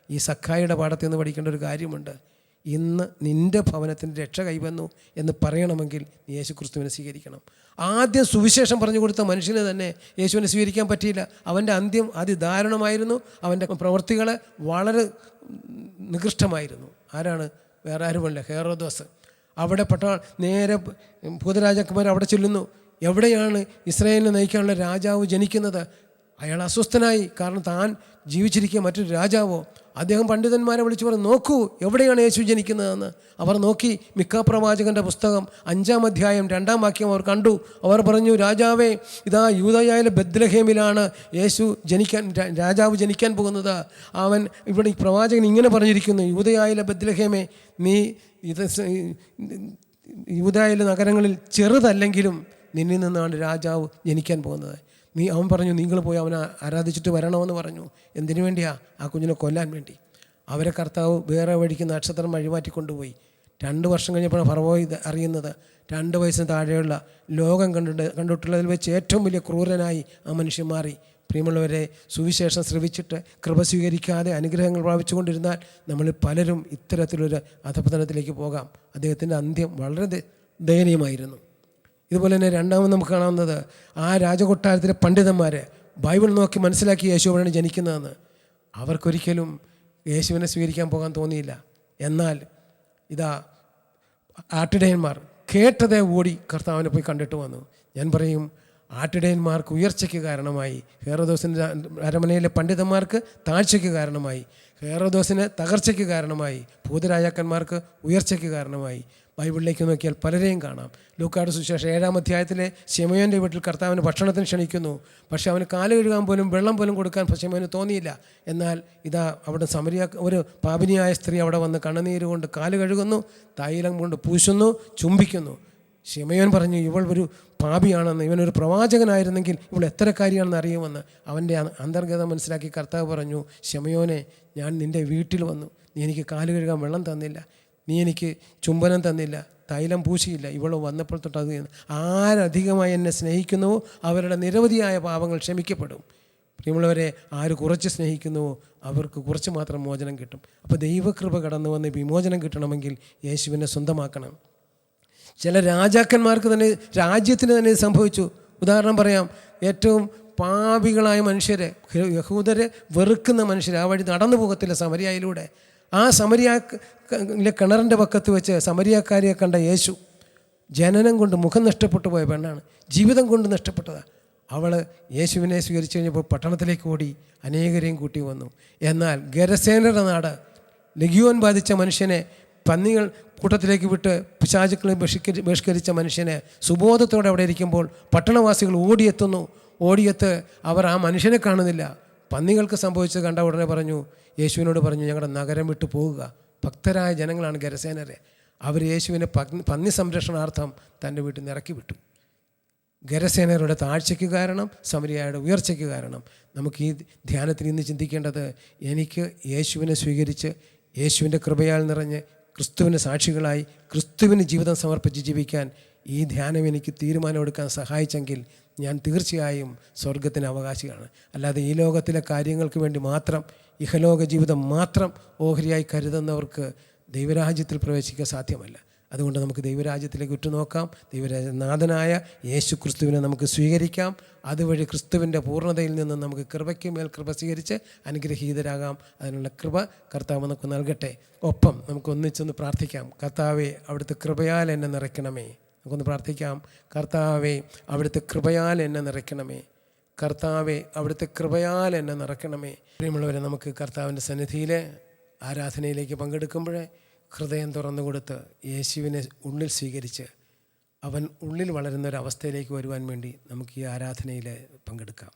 ഈ സക്കായിയുടെ പാഠത്തിൽ നിന്ന് പഠിക്കേണ്ട ഒരു കാര്യമുണ്ട്. ഇന്ന് നിൻ്റെ ഭവനത്തിൻ്റെ രക്ഷ കൈവന്നു എന്ന് പറയണമെങ്കിൽ നീ യേശു ക്രിസ്തുവിനെ സ്വീകരിക്കണം. ആദ്യം സുവിശേഷം പറഞ്ഞു കൊടുത്ത മനുഷ്യന് തന്നെ യേശുവിനെ സ്വീകരിക്കാൻ പറ്റിയില്ല. അവൻ്റെ അന്ത്യം അതിദാരുണമായിരുന്നു. അവൻ്റെ പ്രവൃത്തികൾ വളരെ നികൃഷ്ടമായിരുന്നു. ആരാണ്? വേറെ ആരുമല്ല, ഹെറോദോസ്. അവിടെ നേരെ ഭൂതരാജാക്കന്മാർ അവിടെ ചെല്ലുന്നു. എവിടെയാണ് ഇസ്രായേലിനെ നയിക്കാനുള്ള രാജാവ് ജനിക്കുന്നത്? അയാൾ അസ്വസ്ഥനായി. കാരണം താൻ ജീവിച്ചിരിക്കുക മറ്റൊരു രാജാവോ. അദ്ദേഹം പണ്ഡിതന്മാരെ വിളിച്ചു പറഞ്ഞു, നോക്കൂ എവിടെയാണ് യേശു ജനിക്കുന്നതെന്ന്. അവർ നോക്കി. മിക്ക പ്രവാചകൻ്റെ പുസ്തകം 5-ാം അധ്യായം 2-ാം വാക്യം അവർ കണ്ടു. അവർ പറഞ്ഞു, രാജാവേ, ഇതാ യൂദയായിലെ ബെത്ലഹേമിലാണ് രാജാവ് ജനിക്കാൻ പോകുന്നത്. അവൻ ഇവിടെ ഈ പ്രവാചകൻ ഇങ്ങനെ പറഞ്ഞിരിക്കുന്നു, യൂദയായിലെ ബെത്ലഹേമേ, നീ യൂദയായിലെ നഗരങ്ങളിൽ ചെറുതല്ലെങ്കിലും നിന്നിൽ നിന്നാണ് രാജാവ് ജനിക്കാൻ പോകുന്നത്. അവൻ പറഞ്ഞു, നിങ്ങൾ പോയി അവനെ ആരാധിച്ചിട്ട് വരണമെന്ന് പറഞ്ഞു. എന്തിനു വേണ്ടിയാ? ആ കുഞ്ഞിനെ കൊല്ലാൻ വേണ്ടി. അവരെ കർത്താവ് വേറെ വഴിക്ക് നക്ഷത്രം വഴിമാറ്റിക്കൊണ്ടുപോയി. 2 വർഷം കഴിഞ്ഞപ്പോൾ ഫറവോ അറിയുന്നത് 2 വയസ്സിന് താഴെയുള്ള ലോകം കണ്ടിട്ടുള്ളതിൽ വെച്ച് ഏറ്റവും വലിയ ക്രൂരനായി ആ മനുഷ്യൻ മാറി. പ്രിയമുള്ളവരെ, സുവിശേഷം ശ്രവിച്ചിട്ട് കൃപ സ്വീകരിക്കാതെ അനുഗ്രഹങ്ങൾ പ്രാപിച്ചുകൊണ്ടിരുന്നാൽ നമ്മളിൽ പലരും ഇത്തരത്തിലൊരു അധപതനത്തിലേക്ക് പോകാം. അദ്ദേഹത്തിൻ്റെ അന്ത്യം വളരെ ദയനീയമായിരുന്നു. ഇതുപോലെ തന്നെ രണ്ടാമത് നമുക്ക് കാണാവുന്നത്, ആ രാജകൊട്ടാരത്തിലെ പണ്ഡിതന്മാർ ബൈബിൾ നോക്കി മനസ്സിലാക്കി യേശുവിനാണ് ജനിക്കുന്നതെന്ന്. അവർക്കൊരിക്കലും യേശുവിനെ സ്വീകരിക്കാൻ പോകാൻ തോന്നിയില്ല. എന്നാൽ ഇതാ ആട്ടിടയന്മാർ കേട്ടതേ ഓടി കർത്താവിനെ പോയി കണ്ടിട്ട് വന്നു. ഞാൻ പറയും, ആട്ടിടയന്മാർക്ക് ഉയർച്ചയ്ക്ക് കാരണമായി, ഹെറോദോസിൻ്റെ അരമനയിലെ പണ്ഡിതന്മാർക്ക് താഴ്ചയ്ക്ക് കാരണമായി, ഹെറോദോസിന് തകർച്ചയ്ക്ക് കാരണമായി, ഭൂതരാജാക്കന്മാർക്ക് ഉയർച്ചയ്ക്ക് കാരണമായി. ബൈബിളിലേക്ക് നോക്കിയാൽ പലരെയും കാണാം. ലൂക്കായുടെ സുവിശേഷം 7-ാം അധ്യായത്തിലെ ശിമയോൻ്റെ വീട്ടിൽ കർത്താവിന് ഭക്ഷണത്തിന് ക്ഷണിക്കുന്നു. പക്ഷേ അവന് കാല് കഴുകാൻ പോലും വെള്ളം പോലും കൊടുക്കാൻ ശിമയോന് തോന്നിയില്ല. എന്നാൽ ഇതാ അവിടെ ഒരു പാപിനിയായ സ്ത്രീ അവിടെ വന്ന് കണ്ണുനീര് കൊണ്ട് കാല് കഴുകുന്നു, തൈലം കൊണ്ട് പൂശുന്നു, ചുംബിക്കുന്നു. ശിമയോൻ പറഞ്ഞു, ഇവൾ ഒരു പാപിയാണെന്ന്, ഇവനൊരു പ്രവാചകനായിരുന്നെങ്കിൽ ഇവൾ എത്രക്കാരിയാണെന്ന് അറിയുമെന്ന്. അവൻ്റെ അന്തർഗതം മനസ്സിലാക്കി കർത്താവ് പറഞ്ഞു, ശിമയോനെ, ഞാൻ നിൻ്റെ വീട്ടിൽ വന്നു, നീ എനിക്ക് കാല് കഴുകാൻ വെള്ളം തന്നില്ല, നീ എനിക്ക് ചുംബനം തന്നില്ല, തൈലം പൂശിയില്ല. ഇവൾ വന്നപ്പോൾ തൊട്ട് അത് ആരധികമായി എന്നെ സ്നേഹിക്കുന്നുവോ അവരുടെ നിരവധിയായ പാപങ്ങൾ ക്ഷമിക്കപ്പെടും. പ്രിയമുള്ളവരെ, ആര് കുറച്ച് സ്നേഹിക്കുന്നുവോ അവർക്ക് കുറച്ച് മാത്രം മോചനം കിട്ടും. അപ്പോൾ ദൈവകൃപ കടന്നു വന്ന് വിമോചനം കിട്ടണമെങ്കിൽ യേശുവിനെ സ്വന്തമാക്കണം. ചില രാജാക്കന്മാർക്ക് തന്നെ, രാജ്യത്തിന് തന്നെ സംഭവിച്ചു. ഉദാഹരണം പറയാം, ഏറ്റവും പാപികളായ മനുഷ്യരെ, യഹൂദരെ വെറുക്കുന്ന മനുഷ്യരെ ആ വഴി നടന്നു പോകത്തില്ല സമരിയയിലൂടെ. ആ സമരിയയിലെ കിണറിൻ്റെ പക്കത്ത് വെച്ച് സമരിയക്കാരിയെ കണ്ട യേശു, ജനനം കൊണ്ട് മുഖം നഷ്ടപ്പെട്ടു പോയ പെണ്ണാണ്, ജീവിതം കൊണ്ട് നഷ്ടപ്പെട്ടതാണ്. അവൾ യേശുവിനെ സ്വീകരിച്ചു കഴിഞ്ഞപ്പോൾ പട്ടണത്തിലേക്ക് ഓടി അനേകരെയും കൂട്ടി വന്നു. എന്നാൽ ഗരസേനയുടെ നാട് ലഗിയോൻ ബാധിച്ച മനുഷ്യനെ പന്നികൾ കൂട്ടത്തിലേക്ക് വിട്ട് പിശാചുക്കളെ ബഹിഷ്കരിച്ച മനുഷ്യനെ സുബോധത്തോടെ അവിടെ ഇരിക്കുമ്പോൾ പട്ടണവാസികൾ ഓടിയെത്ത് അവർ ആ മനുഷ്യനെ കാണുന്നില്ല. പന്നികൾക്ക് സംഭവിച്ചത് കണ്ട ഉടനെ പറഞ്ഞു, യേശുവിനോട് പറഞ്ഞു, ഞങ്ങളുടെ നഗരം വിട്ടു പോകുക. ഭക്തരായ ജനങ്ങളാണ് ഗരസേനരെ. അവർ യേശുവിനെ പന്നി സംരക്ഷണാർത്ഥം തൻ്റെ വീട്ടിൽ നിന്ന് ഇറക്കി വിട്ടു. ഗരസേനരുടെ താഴ്ചയ്ക്ക് കാരണം, സമരിയായുടെ ഉയർച്ചയ്ക്ക് കാരണം. നമുക്ക് ഈ ധ്യാനത്തിൽ ഇന്ന് ചിന്തിക്കേണ്ടത്, എനിക്ക് യേശുവിനെ സ്വീകരിച്ച് യേശുവിൻ്റെ കൃപയാൽ നിറഞ്ഞ് ക്രിസ്തുവിന് സാക്ഷികളായി ക്രിസ്തുവിന് ജീവിതം സമർപ്പിച്ച് ജീവിക്കാൻ ഈ ധ്യാനം എനിക്ക് തീരുമാനമെടുക്കാൻ സഹായിച്ചെങ്കിൽ ഞാൻ തീർച്ചയായും സ്വർഗത്തിന് അവകാശിയാണ്. അല്ലാതെ ഈ ലോകത്തിലെ കാര്യങ്ങൾക്ക് വേണ്ടി മാത്രം, ഇഹലോക ജീവിതം മാത്രം ഓഹരിയായി കരുതുന്നവർക്ക് ദൈവരാജ്യത്തിൽ പ്രവേശിക്കാൻ സാധ്യമല്ല. അതുകൊണ്ട് നമുക്ക് ദൈവരാജ്യത്തിലേക്ക് ഉറ്റുനോക്കാം. ദൈവരാജ്യനാഥനായ യേശു ക്രിസ്തുവിനെ നമുക്ക് സ്വീകരിക്കാം. അതുവഴി ക്രിസ്തുവിൻ്റെ പൂർണ്ണതയിൽ നിന്ന് നമുക്ക് കൃപയ്ക്ക് മേൽ കൃപ സ്വീകരിച്ച് അനുഗ്രഹീതരാകാം. അതിനുള്ള കൃപ കർത്താവ് നമുക്ക് നൽകട്ടെ. ഒപ്പം നമുക്ക് ഒന്നിച്ചൊന്ന് പ്രാർത്ഥിക്കാം. കർത്താവേ, അവിടുത്തെ കൃപയാൽ എന്നെ നിറയ്ക്കണമേ. നമുക്കൊന്ന് പ്രാർത്ഥിക്കാം. കർത്താവേ, അവിടുത്തെ കൃപയാൽ എന്നെ നിറയ്ക്കണമേ. കർത്താവേ, അവിടുത്തെ കൃപയാൽ എന്നെ നിറയ്ക്കണമേ. പ്രിയമുള്ളവരെ, നമുക്ക് കർത്താവിൻ്റെ സന്നിധിയിൽ ആരാധനയിലേക്ക് പങ്കെടുക്കുമ്പോൾ ഹൃദയം തുറന്നു കൊടുത്ത് യേശുവിനെ ഉള്ളിൽ സ്വീകരിച്ച് അവൻ ഉള്ളിൽ വളരുന്നൊരവസ്ഥയിലേക്ക് വരുവാൻ വേണ്ടി നമുക്ക് ഈ ആരാധനയിൽ പങ്കെടുക്കാം.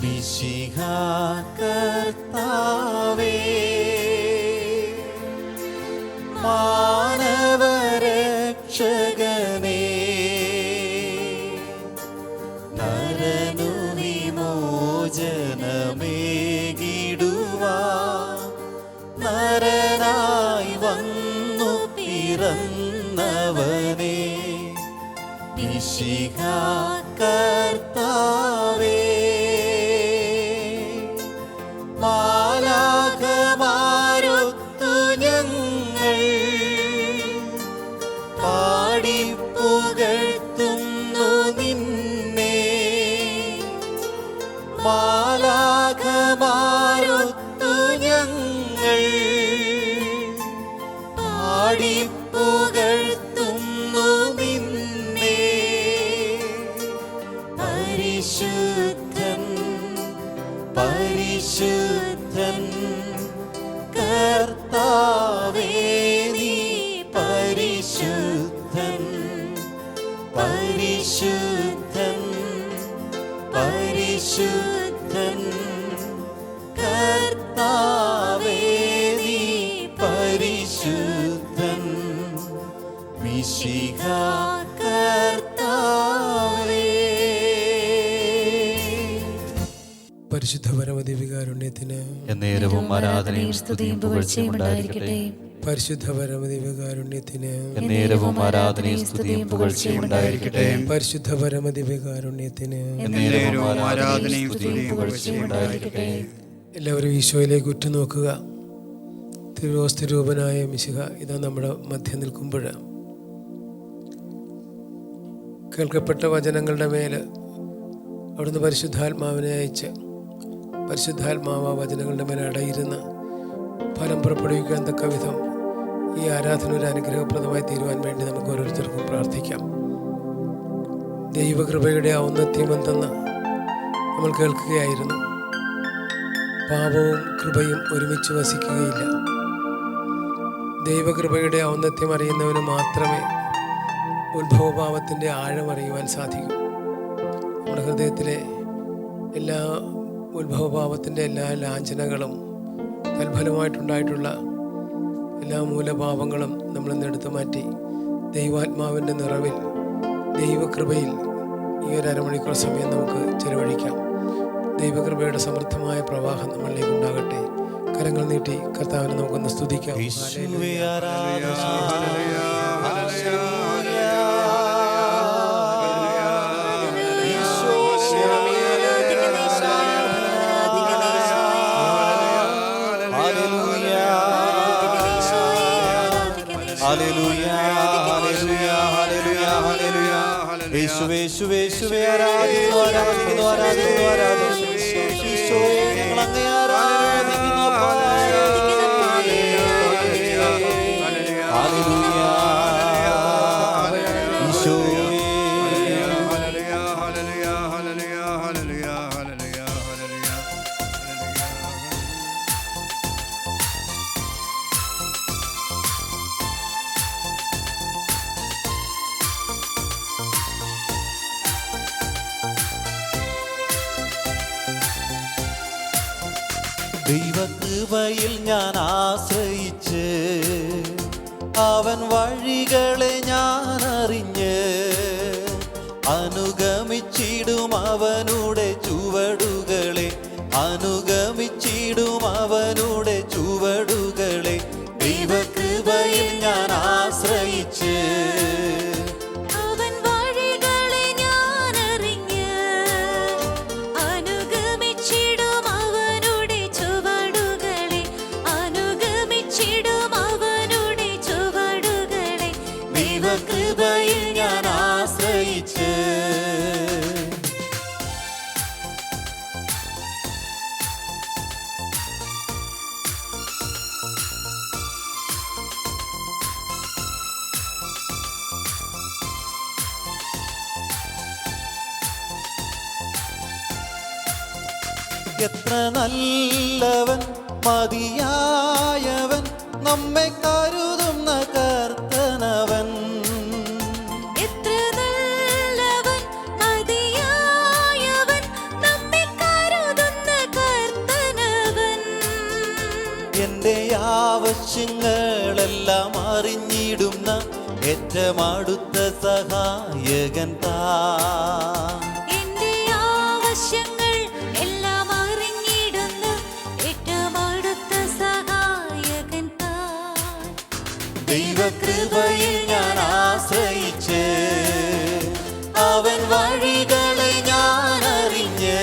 മിശിഹാ കർത്താവേ, മാനവരക്ഷകനേ, നരനു വിമോചനമേകിടുവാൻ നരനായി വന്നു പിറന്നവനേ, മിശിഹാ കർത്താവേ, മാലാഖമാരൊത്തു ഞങ്ങൾ പാടിപ്പുകഴ്ത്തുന്നു നിന്നെ, മാലാഖമാരൊത്തു ഞങ്ങൾ പാടിപ്പുകഴ്ത്തുന്നു നിന്നെ, പരിശുദ്ധൻ പരിശുദ്ധൻ കർത്താവേ, നീ പരിശുദ്ധൻ പരിശുദ്ധൻ പരിശുദ്ധൻ കർത്താവേ, നീ പരിശുദ്ധൻ മിശിഹാ കർത്താവേ. പരിശുദ്ധ പരമദിവ്യകാരുണ്യത്തിന് എന്നേരവും ആരാധനയും സ്തുതിയും പുകഴ്ചയും ഉണ്ടായിരിക്കട്ടെ. പരിശുദ്ധ പരമദിവ്യകാരുണ്യത്തിന് എന്നേരവും ആരാധനയും സ്തുതിയും പുകഴ്ചയും ഉണ്ടായിരിക്കട്ടെ. പരിശുദ്ധ പരമദിവ്യകാരുണ്യത്തിന് എന്നേരവും ആരാധനയും സ്തുതിയും പുകഴ്ചയും ഉണ്ടായിരിക്കട്ടെ. എല്ലാവരും ഈശോയിലേക്ക് ഉറ്റുനോക്കുക. തിരുവോസ്തരൂപനായ മിശിഹ ഇതാ നമ്മുടെ മധ്യം നിൽക്കുമ്പോൾ കേൾക്കപ്പെട്ട വചനങ്ങളുടെ മേൽ അവിടുന്ന് പരിശുദ്ധാത്മാവിനെ അയച്ച് പരിശുദ്ധാത്മാവ് വചനങ്ങളുടെ മേലെ അടയിരുന്ന് ഫലം പുറപ്പെടുവിക്കാൻ തക്ക വിധം ഈ ആരാധന ഒരു അനുഗ്രഹപ്രദമായി തീരുവാൻ വേണ്ടി നമുക്ക് ഓരോരുത്തർക്കും പ്രാർത്ഥിക്കാം. ദൈവകൃപയുടെ ഔന്നത്യം എന്തെന്ന് നമ്മൾ കേൾക്കുകയായിരുന്നു. പാപവും കൃപയും ഒരുമിച്ച് വസിക്കുകയില്ല. ദൈവകൃപയുടെ ഔന്നത്യം അറിയുന്നവന് മാത്രമേ ഉത്ഭവഭാവത്തിൻ്റെ ആഴം അറിയുവാൻ സാധിക്കൂ. നമ്മുടെ ഹൃദയത്തിലെ എല്ലാ ഉത്ഭവഭാവത്തിൻ്റെ എല്ലാ ലാഞ്ചനകളും തൽഫലമായിട്ടുണ്ടായിട്ടുള്ള എല്ലാ മൂലഭാവങ്ങളും നമ്മളിന്ന് എടുത്തു മാറ്റി ദൈവാത്മാവിൻ്റെ നിറവിൽ ദൈവകൃപയിൽ ഈ ഒരു അരമണിക്കൂർ സമയം നമുക്ക് ചെലവഴിക്കാം. ദൈവകൃപയുടെ സമൃദ്ധമായ പ്രവാഹം നമ്മളിലേക്ക് ഉണ്ടാകട്ടെ. കരങ്ങൾ നീട്ടി കർത്താവിനെ നമുക്കൊന്ന് സ്തുതിക്കാം. ഹല്ലേലൂയ ഹല്ലേലൂയ ഹല്ലേലൂയ ഹല്ലേലൂയ യേശുവേ യേശുവേ യേശുവേ ആരാധിക്കുന്നു ആരാധിക്കുന്നു ആരാധിക്കുന്നു ആരാധിക്കുന്നു ഈശോയെ ഞങ്ങൾ അങ്ങേ ആരാധിക്കുന്നു ഹല്ലേലൂയ ഈശോയെ ദൈവകൃപയിൽ ഞാൻ ആശ്രയിച്ച് അവൻ വഴികളെ ഞാൻ അറിഞ്ഞ് അനുഗമിച്ചിടും അവനുടെ ചുവടുകളെ അനുഗമിച്ചിടും അവനുടെ ചുവടുകളെ ദൈവകൃപയിൽ ഞാൻ ആശ്രയിച്ച് കൃപയിൽ ഞാൻ ആശ്രയിച്ച് എത്ര നല്ലവൻ മതിയായവൻ നമ്മെ കരുതുന്ന കർത്തനവൻ എന്റെ ആവശ്യങ്ങളെല്ലാം അറിഞ്ഞിടുന്ന ഏറ്റവും അടുത്ത സഹായകൻ താൻ എന്റെ ആവശ്യങ്ങൾ എല്ലാം അറിഞ്ഞിടുന്ന ഏറ്റവും അടുത്ത സഹായകൻ താൻ ദൈവകൃപയിൽ ഞാൻ ആശ്രയിച്ച് അവൻ വഴികളെ ഞാൻ അറിഞ്ഞ്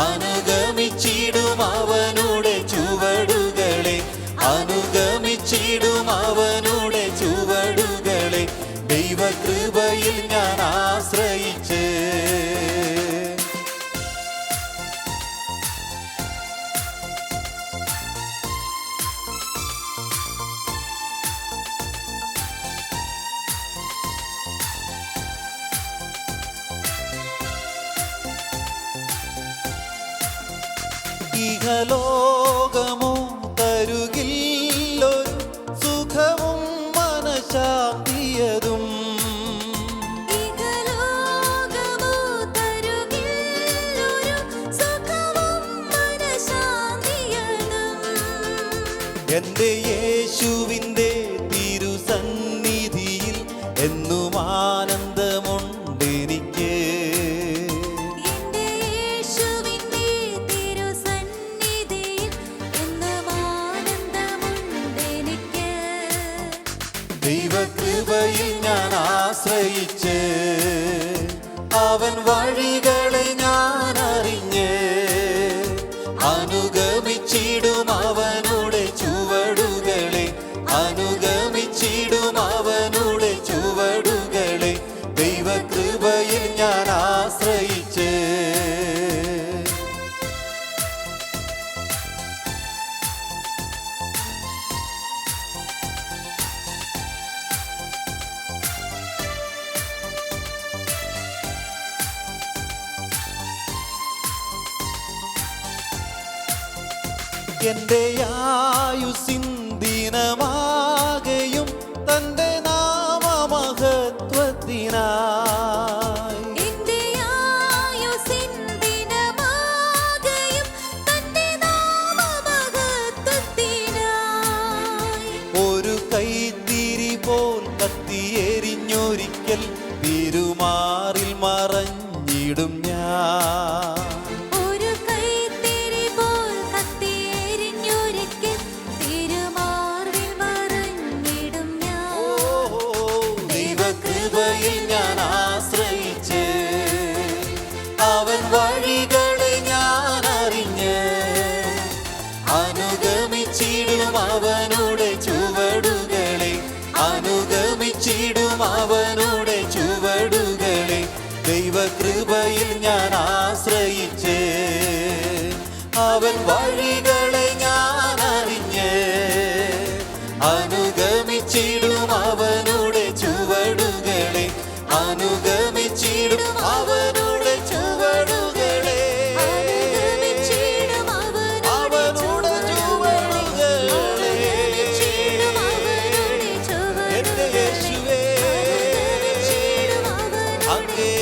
അനുഗമിച്ചിടും അവനുടെ ചുവടുകളെ അനുഗമിച്ചിടും അവനുടെ ചുവടുകളെ ദൈവകൃപയിൽ ഞാൻ ആശ്രയിച്ച് ഇഹലോകമോ തരുകില്ലൊരു സുഖവും മനഃശാന്തിയതും ഇഹലോകമോ തരുകില്ലൊരു സുഖവും മനഃശാന്തിയതും എൻ്റെ യേശുവിൻ്റെ തിരുസന്നിധിയിൽ എന്നും ആനന്ദമുണ്ടെനിക്ക് ദൈവകൃപയിൽ ഞാൻ ആശ്രയിച്ച് അവൻ വഴികളെ ഞാൻ അറിഞ്ഞ് അനുഗമിച്ചിടും അവനുടെ ചുവടുകളെ അനുഗമിച്ചിടും അവനുടെ ചുവടുകളെ ദൈവകൃപയിൽ ഞാൻ ആശ്രയിച്ച് എന്റെ ആയുസ്സിൻ ദിനമാകെയും തന്റെ നാമമഹത്വത്തിനായി എന്റെ ആയുസ്സിൻ ദിനമാകെയും തന്റെ നാമമഹത്വത്തിനായി ഒരു കൈത്തിരി പോൽ കത്തിയെരിഞ്ഞൊരിക്കൽ തിരുമാറിൽ മറഞ്ഞിടും ഞാൻ കൃപയിൽ ഞാൻ ആശ്രയിച്ച് അവൻ വഴികളെ ഞാൻ അറിഞ്ഞ് അനുഗമിച്ചിടും അവനുടെ ചുവടുകളെ അനുഗമിച്ചിടും അവനുടെ ചുവടുകളെ, അനുഗമിച്ചിടും അവനുടെ ചുവടുകളെ, അനുഗമിച്ചിടും അവനുടെ ചുവടുകളെ. എന്റെ യേശുവേ അങ്ങേ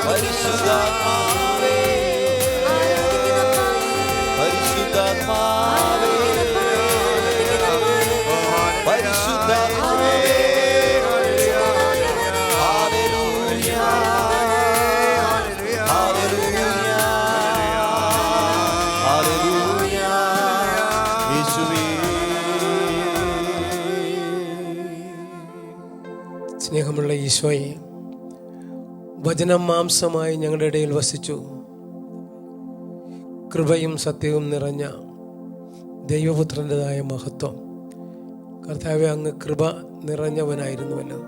പരിശുദ്ധാത്മാവേ, പരിശുദ്ധാത്മാവേ, പരിശുദ്ധാത്മാവേ. Hallelujah, hallelujah, hallelujah. യേശുവേ സ്നേഹമുള്ള ഈശോയെ, വചനം മാംസമായി ഞങ്ങളുടെ ഇടയിൽ വസിച്ചു. കൃപയും സത്യവും നിറഞ്ഞ ദൈവപുത്രൻ്റെതായ മഹത്വം. കർത്താവെ, അങ്ങ് കൃപ നിറഞ്ഞവനായിരുന്നുവല്ലോ.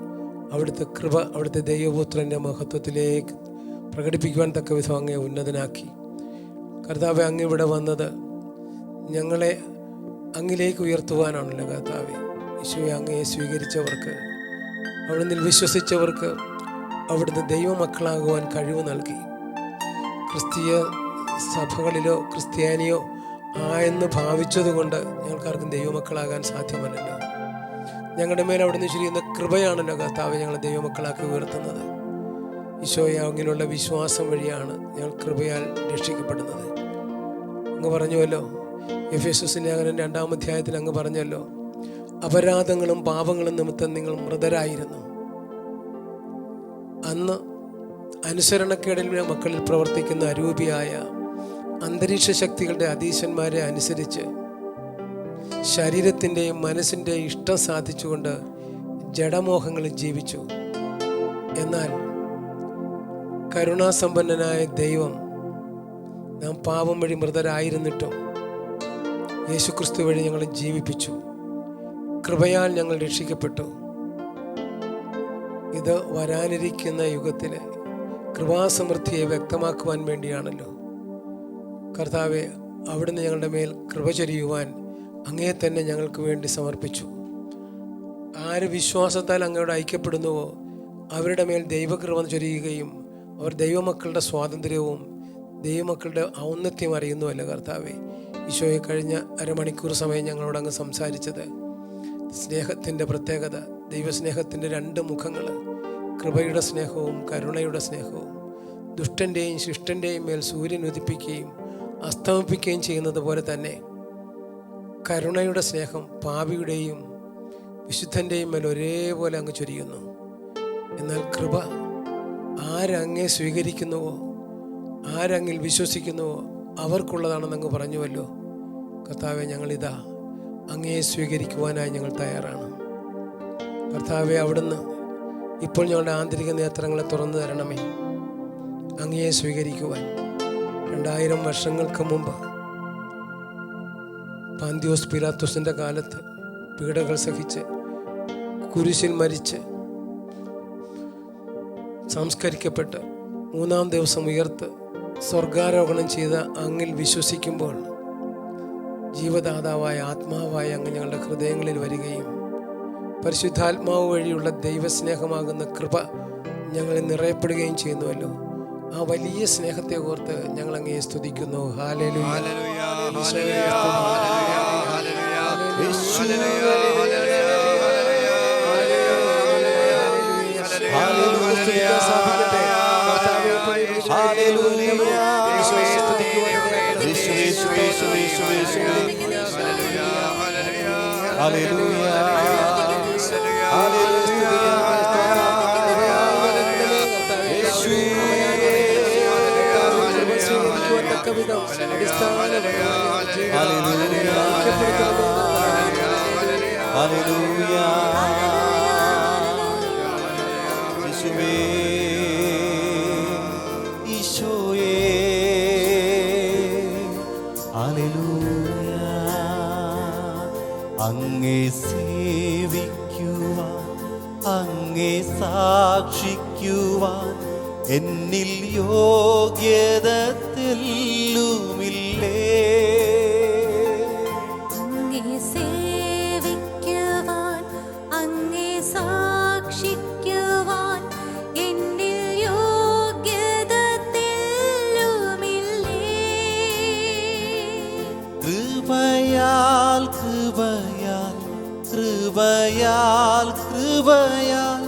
അവിടുത്തെ കൃപ അവിടുത്തെ ദൈവപുത്രൻ്റെ മഹത്വത്തിലേക്ക് പ്രകടിപ്പിക്കുവാൻ തക്ക വിധം അങ്ങയെ ഉന്നതനാക്കി. കർത്താവെ, അങ്ങ് ഇവിടെ വന്നത് ഞങ്ങളെ അങ്ങിലേക്ക് ഉയർത്തുവാനാണല്ലോ. കർത്താവെ, ഈശോയെ, അങ്ങയെ സ്വീകരിച്ചവർക്ക്, അവിടുന്ന് വിശ്വസിച്ചവർക്ക് അവിടുന്ന് ദൈവമക്കളാകുവാൻ കഴിവ് നൽകി. ക്രിസ്തീയ സഭകളിലോ ക്രിസ്ത്യാനിയോ ആയെന്ന് ഭാവിച്ചതുകൊണ്ട് ഞങ്ങൾക്കാർക്കും ദൈവമക്കളാകാൻ സാധ്യമല്ലല്ലോ. ഞങ്ങളുടെ മേൽ അവിടുന്ന് ചെയ്യുന്ന കൃപയാണല്ലോ കർത്താവ് ഞങ്ങളെ ദൈവമക്കളാക്കി ഉയർത്തുന്നത്. ഈശോയെ, അങ്ങനെയുള്ള വിശ്വാസം വഴിയാണ് ഞങ്ങൾ കൃപയാൽ രക്ഷിക്കപ്പെടുന്നത്. അങ്ങ് പറഞ്ഞുവല്ലോ, എഫേസ്യസ് ലേഖനം 2-ാം അധ്യായത്തിൽ അങ്ങ് പറഞ്ഞല്ലോ, അപരാധങ്ങളും പാപങ്ങളും നിമിത്തം നിങ്ങൾ മൃതരായിരുന്നു. അന്ന് അനുസരണക്കേടിൽ മക്കളിൽ പ്രവർത്തിക്കുന്ന അരൂപിയായ അന്തരീക്ഷ ശക്തികളുടെ അധീശന്മാരെ അനുസരിച്ച് ശരീരത്തിൻ്റെയും മനസ്സിൻ്റെയും ഇഷ്ടം സാധിച്ചുകൊണ്ട് ജഡമോഹങ്ങളിൽ ജീവിച്ചു. എന്നാൽ കരുണാസമ്പന്നനായ ദൈവം നാം പാപം വഴി മൃതരായിരുന്നിട്ടും യേശുക്രിസ്തു വഴി ഞങ്ങളെ ജീവിപ്പിച്ചു. കൃപയാൽ ഞങ്ങൾ രക്ഷിക്കപ്പെട്ടു. ഇത് വരാനിരിക്കുന്ന യുഗത്തിലെ കൃപാസമൃദ്ധിയെ വ്യക്തമാക്കുവാൻ വേണ്ടിയാണല്ലോ. കർത്താവെ, അവിടുന്ന് ഞങ്ങളുടെ മേൽ കൃപ ചൊരിയുവാൻ അങ്ങയെ തന്നെ ഞങ്ങൾക്ക് വേണ്ടി സമർപ്പിച്ചു. ആര് വിശ്വാസത്താൽ അങ്ങയോട് ഐക്യപ്പെടുന്നുവോ അവരുടെ മേൽ ദൈവകൃപ ചൊരിയുകയും അവർ ദൈവമക്കളുടെ സ്വാതന്ത്ര്യവും ദൈവമക്കളുടെ ഔന്നത്യം അറിയുന്നുവല്ലോ. കർത്താവെ, ഈശോയെ, കഴിഞ്ഞ അരമണിക്കൂർ സമയം ഞങ്ങളോട് അങ്ങ് സംസാരിച്ചത് സ്നേഹത്തിൻ്റെ പ്രത്യേകത, ദൈവസ്നേഹത്തിൻ്റെ 2 മുഖങ്ങൾ, കൃപയുടെ സ്നേഹവും കരുണയുടെ സ്നേഹവും. ദുഷ്ടൻ്റെയും ശിഷ്ടൻ്റെയും മേൽ സൂര്യൻ ഉദിപ്പിക്കുകയും അസ്തമിപ്പിക്കുകയും ചെയ്യുന്നത് പോലെ തന്നെ കരുണയുടെ സ്നേഹം പാപിയുടെയും വിശുദ്ധൻ്റെയും മേൽ ഒരേപോലെ അങ്ങ് ചൊരിയുന്നു. എന്നാൽ കൃപ ആരങ്ങെ സ്വീകരിക്കുന്നുവോ, ആരങ്ങിൽ വിശ്വസിക്കുന്നുവോ അവർക്കുള്ളതാണെന്ന് അങ്ങ് പറഞ്ഞുവല്ലോ. കർത്താവെ, ഞങ്ങളിതാ അങ്ങയെ സ്വീകരിക്കുവാനായി ഞങ്ങൾ തയ്യാറാണ്. കർത്താവെ, അവിടുന്ന് ഇപ്പോൾ ഞങ്ങളുടെ ആന്തരിക നേത്രങ്ങളെ തുറന്നു തരണമേ. അങ്ങയെ സ്വീകരിക്കുവാൻ 2000 വർഷങ്ങൾക്ക് മുമ്പ് പാന്തിയോസ് പീലാത്തോസിൻ്റെ കാലത്ത് പീഡകൾ സഹിച്ച് കുരിശിൽ മരിച്ച് സംസ്കരിക്കപ്പെട്ട് 3-ാം ദിവസം ഉയർത്ത് സ്വർഗാരോഹണം ചെയ്ത അങ്ങിൽ വിശ്വസിക്കുമ്പോൾ ജീവദാതാവായ ആത്മാവായ അങ്ങ് ഞങ്ങളുടെ ഹൃദയങ്ങളിൽ വരികയും പരിശുദ്ധാത്മാവ് വഴിയുള്ള ദൈവസ്നേഹമാകുന്ന കൃപ ഞങ്ങളിൽ നിറയപ്പെടുകയും ചെയ്യുന്നുവല്ലോ. ആ വലിയ സ്നേഹത്തെ ഓർത്ത് ഞങ്ങൾ അങ്ങയെ സ്തുതിക്കുന്നു. ഹല്ലേലൂയ, ഹല്ലേലൂയ, ഈശോയെ, അങ്ങേ സേവിക്കുവാൻ, അങ്ങേ സാക്ഷിക്കുവാൻ എന്നിൽ യോഗ്യത തെളിയുന്നില്ല. കൃപയാൽ കൃപയാൽ കൃപയാൽ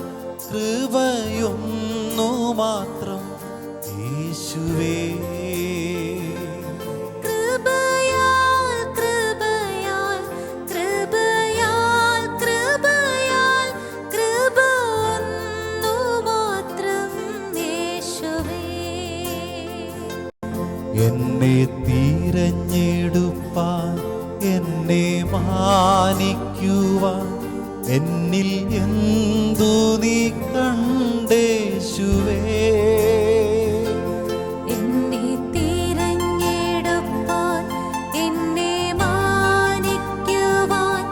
കൃപയൊന്നു മാത്രം യേശുവേ. കൃപയാൽ കൃപയാൽ കൃപയാൽ കൃപയാൽ കൃപ ഒന്നു മാത്രം യേശുവേ. എന്നെ തിരഞ്ഞെടുപ്പാൻ എന്നെ മാനിക്കുവാൻ എന്നിൽ എന്തു നീ കണ്ടേശുവേ. എന്നെ തിരഞ്ഞെടുപ്പാൻ എന്നെ മാനിക്കുവാൻ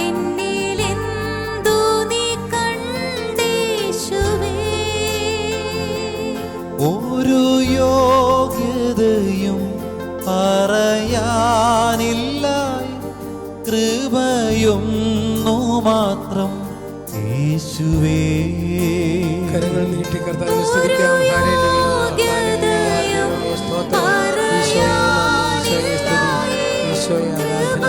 എന്നിൽ എന്തു നീ കണ്ടേശുവേ. ഒരു യോഗ്യതയും പറയാനില്ല, കൃപയൊന്നു മാത്രം യേശുവേ. കരങ്ങൾ നീട്ടി കർത്താവിനെ സ്തുതിക്കാം. ഹല്ലേലൂയ, ഹല്ലേലൂയ, സ്തോത്രം. ഈശോയെ നന്ദി, ഈശോയെ സ്തുതി, ഈശോയെ ആരാധന.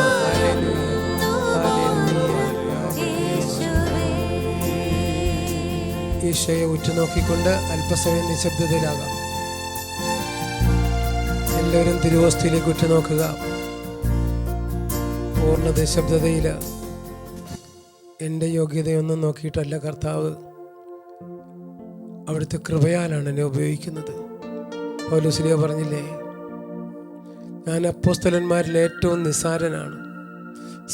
Hallelujah, hallelujah. ഈശോയെ ഉറ്റുനോക്കിക്കൊണ്ട് അല്പസമയം നിശബ്ദതയിലാകാം. എല്ലാവരും തിരുവോസ്തിയിലേക്ക് ഉറ്റുനോക്കുക. പൂർണ്ണ നിശബ്ദതയിൽ എൻ്റെ യോഗ്യതയൊന്നും നോക്കിയിട്ടല്ല കർത്താവ്, അവിടുത്തെ കൃപയാലാണ് എന്നെ ഉപയോഗിക്കുന്നത്. പൗലോസ്ലീഹ പറഞ്ഞില്ലേ, ഞാൻ അപ്പോസ്തലന്മാരിൽ ഏറ്റവും നിസ്സാരനാണ്.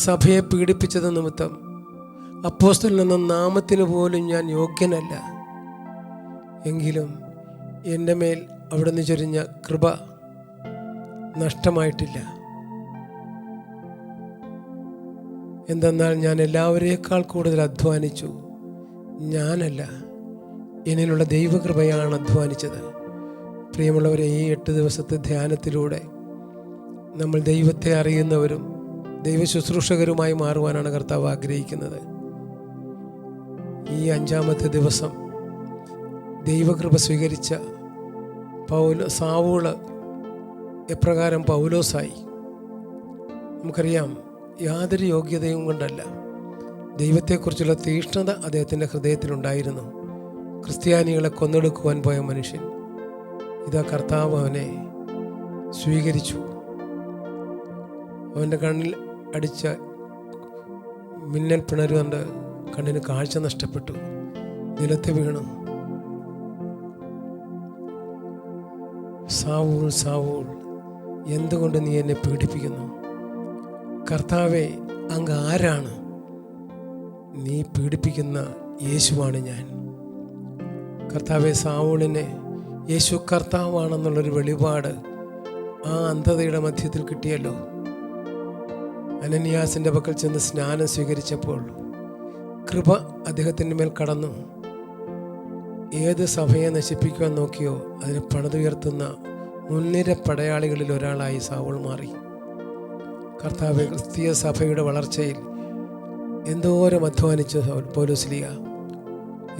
സഭയെ പീഡിപ്പിച്ചത് നിമിത്തം അപ്പോസ്തലൻ എന്ന നാമത്തിന് പോലും ഞാൻ യോഗ്യനല്ല. എങ്കിലും എൻ്റെ മേൽ അവിടുന്ന് ചൊരിഞ്ഞ കൃപ നഷ്ടമായിട്ടില്ല. എന്തെന്നാൽ ഞാൻ എല്ലാവരേക്കാൾ കൂടുതൽ അധ്വാനിച്ചു. ഞാനല്ല, എന്നിലുള്ള ദൈവകൃപയാണ് അധ്വാനിച്ചത്. പ്രിയമുള്ളവരെ, ഈ 8 ദിവസത്തെ ധ്യാനത്തിലൂടെ നമ്മൾ ദൈവത്തെ അറിയുന്നവരും ദൈവ ശുശ്രൂഷകരുമായി മാറുവാനാണ് കർത്താവ് ആഗ്രഹിക്കുന്നത്. ഈ 5-ാമത്തെ ദിവസം ദൈവകൃപ സ്വീകരിച്ച സാവൂള് എപ്രകാരം പൗലോസായി. നമുക്കറിയാം, യാതൊരു യോഗ്യതയും കൊണ്ടല്ല, ദൈവത്തെക്കുറിച്ചുള്ള തീഷ്ണത അദ്ദേഹത്തിൻ്റെ ഹൃദയത്തിലുണ്ടായിരുന്നു. ക്രിസ്ത്യാനികളെ കൊന്നെടുക്കുവാൻ പോയ മനുഷ്യൻ, ഇതാ കർത്താവ് അവനെ സ്വീകരിച്ചു. അവൻ്റെ കണ്ണിൽ അടിച്ച മിന്നൽ പിണര് കൊണ്ട് കണ്ണിന് കാഴ്ച നഷ്ടപ്പെട്ടു, നിലത്ത് വീണു. സാവൂൾ, സാവൂൾ, എന്തുകൊണ്ട് നീ എന്നെ പീഡിപ്പിക്കുന്നു? കർത്താവേ, അങ്ങ് ആരാണ്? നീ പീഡിപ്പിക്കുന്ന യേശുവാണ് ഞാൻ. കർത്താവെ, സാവൂളിനെ യേശു കർത്താവാണെന്നുള്ളൊരു വെളിപാട് ആ അന്ധതയുടെ മധ്യത്തിൽ കിട്ടിയല്ലോ. അനനിയാസിൻ്റെ പക്കൽ ചെന്ന് സ്നാനം സ്വീകരിച്ചപ്പോൾ കൃപ അദ്ദേഹത്തിൻ്റെ മേൽ കടന്നു. ഏത് സഭയെ നശിപ്പിക്കുവാൻ നോക്കിയോ അതിനെ പണിതുയർത്തുന്ന മുൻനിര പടയാളികളിൽ ഒരാളായി സാവൂൾ മാറി. കർത്താവെ, ക്രിസ്തീയ സഭയുടെ വളർച്ചയിൽ എന്തോരം അധ്വാനിച്ചു പൗലോസ്ലീഹ,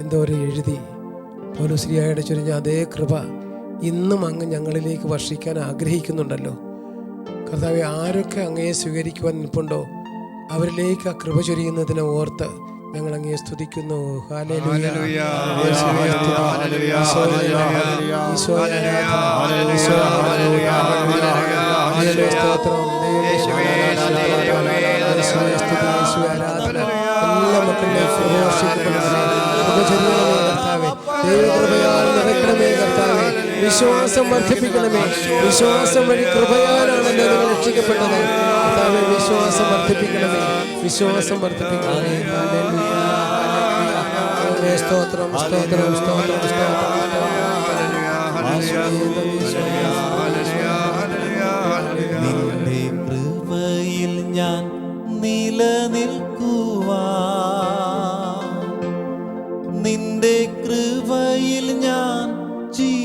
എന്തോരം എഴുതി. പൗലോസ്ലീഹയുടെ ചൊരിഞ്ഞ അതേ കൃപ ഇന്നും അങ്ങ് ഞങ്ങളിലേക്ക് വർഷിക്കാൻ ആഗ്രഹിക്കുന്നുണ്ടല്ലോ. കർത്താവെ, ആരൊക്കെ അങ്ങയെ സ്വീകരിക്കുവാൻ നിൽപ്പുണ്ടോ അവരിലേക്ക് ആ കൃപ ചൊരിയുന്നതിനെ ഓർത്ത് ഞങ്ങൾ അങ്ങയെ സ്തുതിക്കുന്നു. ഹല്ലേലൂയ, സ്തോത്രം. എല്ലാ മക്കളുടെയും ദൈവകൃപയാൽ നിറയ്ക്കണമേ കർത്താവേ. വിശ്വാസം വർദ്ധിപ്പിക്കണമേ. വിശ്വാസം വഴി കൃപയാലാണല്ലോ നിങ്ങൾ രക്ഷിക്കപ്പെട്ടത്. കർത്താവേ, വിശ്വാസം വർദ്ധിപ്പിക്കണമേ, വിശ്വാസം വർദ്ധിപ്പിക്കണമേ. സ്തോത്രം, സ്തോത്രം, സ്തോത്രം, സ്തോത്രം. നിന്റെ കൃപയിൽ ഞാൻ നിലനിൽക്കുവാൻ, നിന്റെ കൃപയിൽ ഞാൻ ജീവിക്കുവാൻ,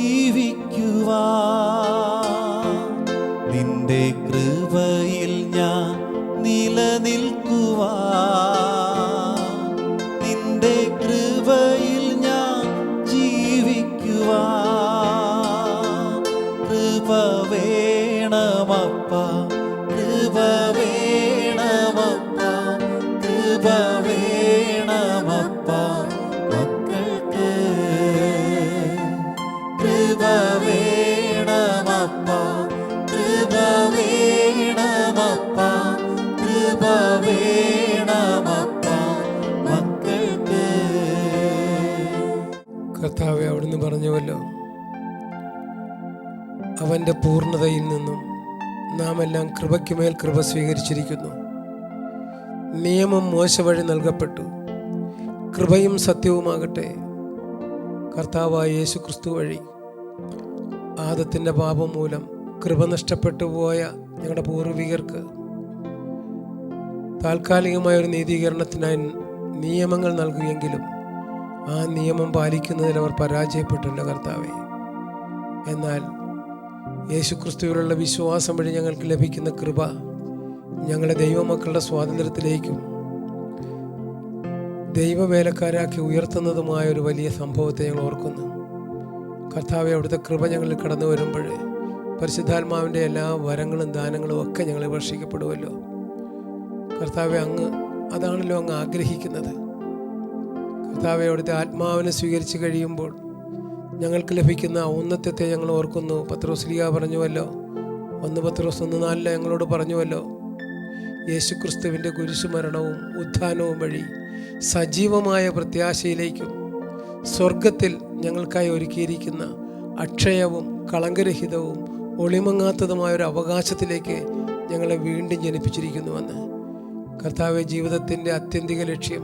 നിന്റെ കൃപയിൽ ഞാൻ നിലനിൽക്കുവാൻ, നിന്റെ കൃപയിൽ ഞാൻ ജീവിക്കുവാൻ. കൃപ വേണമപ്പ, കൃപ വേണമപ്പാ, കൃപ വേണമപ്പാ മക്കൾക്ക്. കൃപ വേണമപ്പാ, കൃപ വേണമപ്പാ, കൃപ വേണമപ്പാ മക്കൾക്ക്. കർത്താവെ, അവിടുന്ന് പറഞ്ഞുവല്ലോ, അവൻ്റെ പൂർണ്ണതയിൽ നിന്നും നാം എല്ലാം കൃപയ്ക്കുമേൽ കൃപ സ്വീകരിച്ചിരിക്കുന്നു. നിയമം മോശ വഴി നൽകപ്പെട്ടു, കൃപയും സത്യവുമാകട്ടെ കർത്താവായ യേശു ക്രിസ്തു വഴി. ആദത്തിൻ്റെ പാപം മൂലം കൃപ നഷ്ടപ്പെട്ടു പോയ ഞങ്ങളുടെ പൂർവികർക്ക് താൽക്കാലികമായ ഒരു നീതീകരണത്തിനായി നിയമങ്ങൾ നൽകുമെങ്കിലും ആ നിയമം പാലിക്കുന്നതിൽ അവർ പരാജയപ്പെട്ടില്ല കർത്താവെ. എന്നാൽ യേശുക്രിസ്തുവിലുള്ള വിശ്വാസം വഴി ഞങ്ങൾക്ക് ലഭിക്കുന്ന കൃപ ഞങ്ങളെ ദൈവമക്കളുടെ സ്വാതന്ത്ര്യത്തിലേക്കും ദൈവവേലക്കാരാക്കി ഉയർത്തുന്നതുമായ ഒരു വലിയ സംഭവത്തെ ഞങ്ങൾ ഓർക്കുന്നു. കർത്താവെ, അവിടുത്തെ കൃപ ഞങ്ങളിൽ കടന്നു വരുമ്പോൾ പരിശുദ്ധാത്മാവിൻ്റെ എല്ലാ വരങ്ങളും ദാനങ്ങളും ഒക്കെ ഞങ്ങളെ വർഷിക്കപ്പെടുമല്ലോ. കർത്താവെ, അതാണല്ലോ അങ്ങ് ആഗ്രഹിക്കുന്നത്. കർത്താവെ, അവിടുത്തെ ആത്മാവിനെ സ്വീകരിച്ച് കഴിയുമ്പോൾ ഞങ്ങൾക്ക് ലഭിക്കുന്ന ഔന്നത്യത്തെ ഞങ്ങൾ ഓർക്കുന്നു. പത്രോസ്ലീഹ പറഞ്ഞുവല്ലോ, 1 പത്രോസ് 1:4 ഞങ്ങളോട് പറഞ്ഞുവല്ലോ, യേശുക്രിസ്തുവിൻ്റെ കുരിശുമരണവും ഉത്ഥാനവും വഴി സജീവമായ പ്രത്യാശയിലേക്കും സ്വർഗത്തിൽ ഞങ്ങൾക്കായി ഒരുക്കിയിരിക്കുന്ന അക്ഷയവും കളങ്കരഹിതവും ഒളിമങ്ങാത്തതുമായൊരു അവകാശത്തിലേക്ക് ഞങ്ങളെ വീണ്ടും ജനിപ്പിച്ചിരിക്കുന്നുവെന്ന്. കർത്താവെ, ജീവിതത്തിൻ്റെ ആത്യന്തിക ലക്ഷ്യം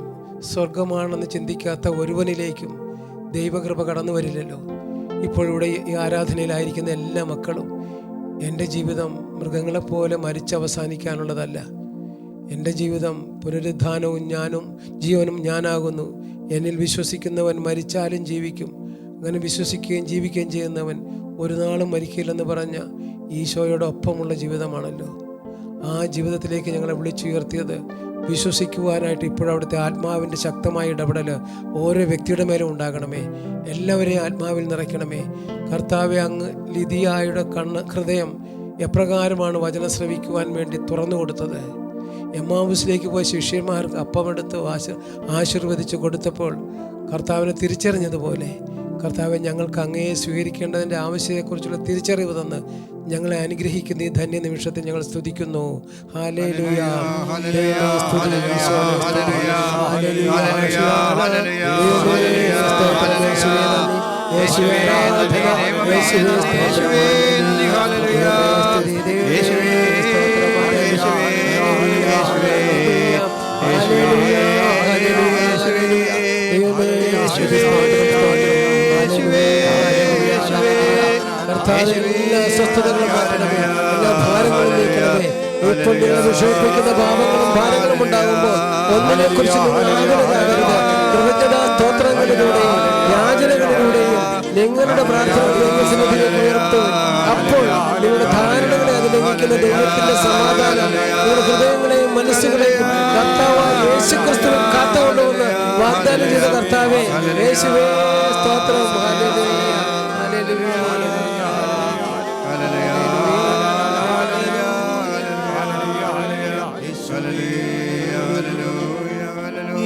സ്വർഗമാണെന്ന് ചിന്തിക്കാത്ത ഒരുവനിലേക്കും ദൈവകൃപ കടന്നു വരില്ലല്ലോ. ഇപ്പോഴിവിടെ ഈ ആരാധനയിലായിരിക്കുന്ന എല്ലാ മക്കളും, എൻ്റെ ജീവിതം മൃഗങ്ങളെപ്പോലെ മരിച്ചവസാനിക്കാനുള്ളതല്ല. എൻ്റെ ജീവിതം പുനരുദ്ധാനവും ജീവനും ഞാനാകുന്നു. എന്നിൽ വിശ്വസിക്കുന്നവൻ മരിച്ചാലും ജീവിക്കും. അങ്ങനെ വിശ്വസിക്കുകയും ജീവിക്കുകയും ചെയ്യുന്നവൻ ഒരു നാളും മരിക്കില്ലെന്ന് പറഞ്ഞ ഈശോയോടൊപ്പമുള്ള ജീവിതമാണല്ലോ. ആ ജീവിതത്തിലേക്ക് ഞങ്ങളെ വിളിച്ചുയർത്തിയത് വിശ്വസിക്കുവാനായിട്ട് ഇപ്പോഴവിടുത്തെ ആത്മാവിൻ്റെ ശക്തമായ ഇടപെടൽ ഓരോ വ്യക്തിയുടെ മേലും ഉണ്ടാകണമേ. എല്ലാവരെയും ആത്മാവിൽ നിറയ്ക്കണമേ. കർത്താവെ, അങ്ങ് ലിദിയായുടെ ഹൃദയം എപ്രകാരമാണ് വചനം ശ്രവിക്കുവാൻ വേണ്ടി തുറന്നു കൊടുത്തത്. എമ്മാവുസിലേക്ക് പോയ ശിഷ്യന്മാർക്ക് അപ്പമെടുത്ത് ആശീർവദിച്ച് കൊടുത്തപ്പോൾ കർത്താവിനെ തിരിച്ചറിഞ്ഞതുപോലെ കർത്താവെ, ഞങ്ങൾക്ക് അങ്ങയെ സ്വീകരിക്കേണ്ടതിൻ്റെ ആവശ്യത്തെക്കുറിച്ചുള്ള തിരിച്ചറിവ് തന്ന് ഞങ്ങളെ അനുഗ്രഹിക്കുന്ന ഈ ധന്യ നിമിഷത്തിൽ ഞങ്ങൾ സ്തുതിക്കുന്നു. ഹല്ലേലൂയ, എല്ലാ അസ്വസ്ഥതകളും മാറ്റണമേ, എല്ലാ ഭാരങ്ങളും നീക്കണമേ. ഇപ്പോൾ നിങ്ങൾ വിഷമിപ്പിക്കുന്ന പാപങ്ങളും ഭാരങ്ങളും ഉണ്ടാകുമ്പോൾ ഒന്നിനെ കുറിച്ച് കൃതജ്ഞതാ സ്തോത്രങ്ങളിലൂടെയും യാചനകളിലൂടെയും നിങ്ങളുടെ പ്രാർത്ഥന ദൈവസന്നിധിയിലേക്ക് ഉയർത്തും. അപ്പോൾ നിങ്ങളുടെ ധാരണകളെ അത് ലംഘിക്കുന്ന ദൈവത്തിന്റെ സമാധാനം നിങ്ങളുടെ ഹൃദയങ്ങളെയും മനസ്സുകളെയും കർത്താവായ യേശുക്രിസ്തുവിൽ കാത്തുകൊണ്ടുവന്ന് വാഗ്ദാനം ചെയ്ത കർത്താവേ, യേശുവേ സ്തോത്രം. Hallelujah, hallelujah.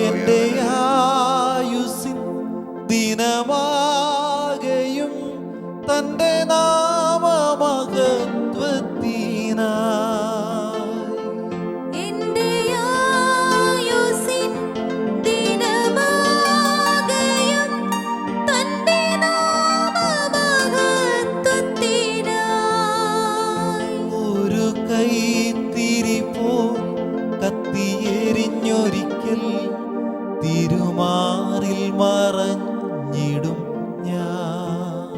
എന്റെ ആയുസ്സിൻ ദിനമാകെയും തന്റെ നാമമഹത്വത്തിനായി എന്റെ ആയുസ്സിൻ ദിനമാകെയും തന്റെ നാമമഹത്വത്തിനായി ഒരു കൈത്തിരി പോൽ കത്തിയെരിഞ്ഞൊരിക്കൽ തിരുമാറിൽ മറഞ്ഞിടും ഞാൻ.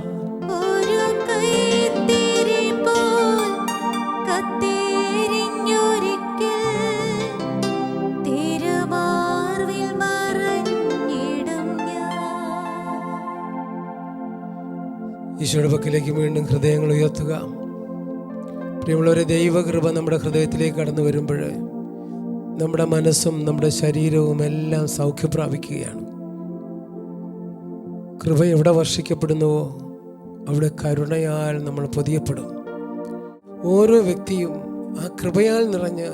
ഒരു കൈത്തിരി പോൽ കത്തിയെരിഞ്ഞൊരിക്കൽ തിരുമാർവിൽ മറഞ്ഞിടും ഞാൻ. ഈശോയുടെ പക്കലേക്ക് വീണ്ടും ഹൃദയങ്ങൾ ഉയർത്തുക. പ്രിയമുള്ളവരെ, ദൈവകൃപ നമ്മുടെ ഹൃദയത്തിലേക്ക് കടന്നു വരുമ്പോൾ നമ്മുടെ മനസ്സും നമ്മുടെ ശരീരവും എല്ലാം സൗഖ്യം പ്രാപിക്കുകയാണ്. കൃപ എവിടെ വർഷിക്കപ്പെടുന്നുവോ അവിടെ കരുണയാൽ നമ്മൾ പൊതിയപ്പെടും. ഓരോ വ്യക്തിയും ആ കൃപയാൽ നിറഞ്ഞ്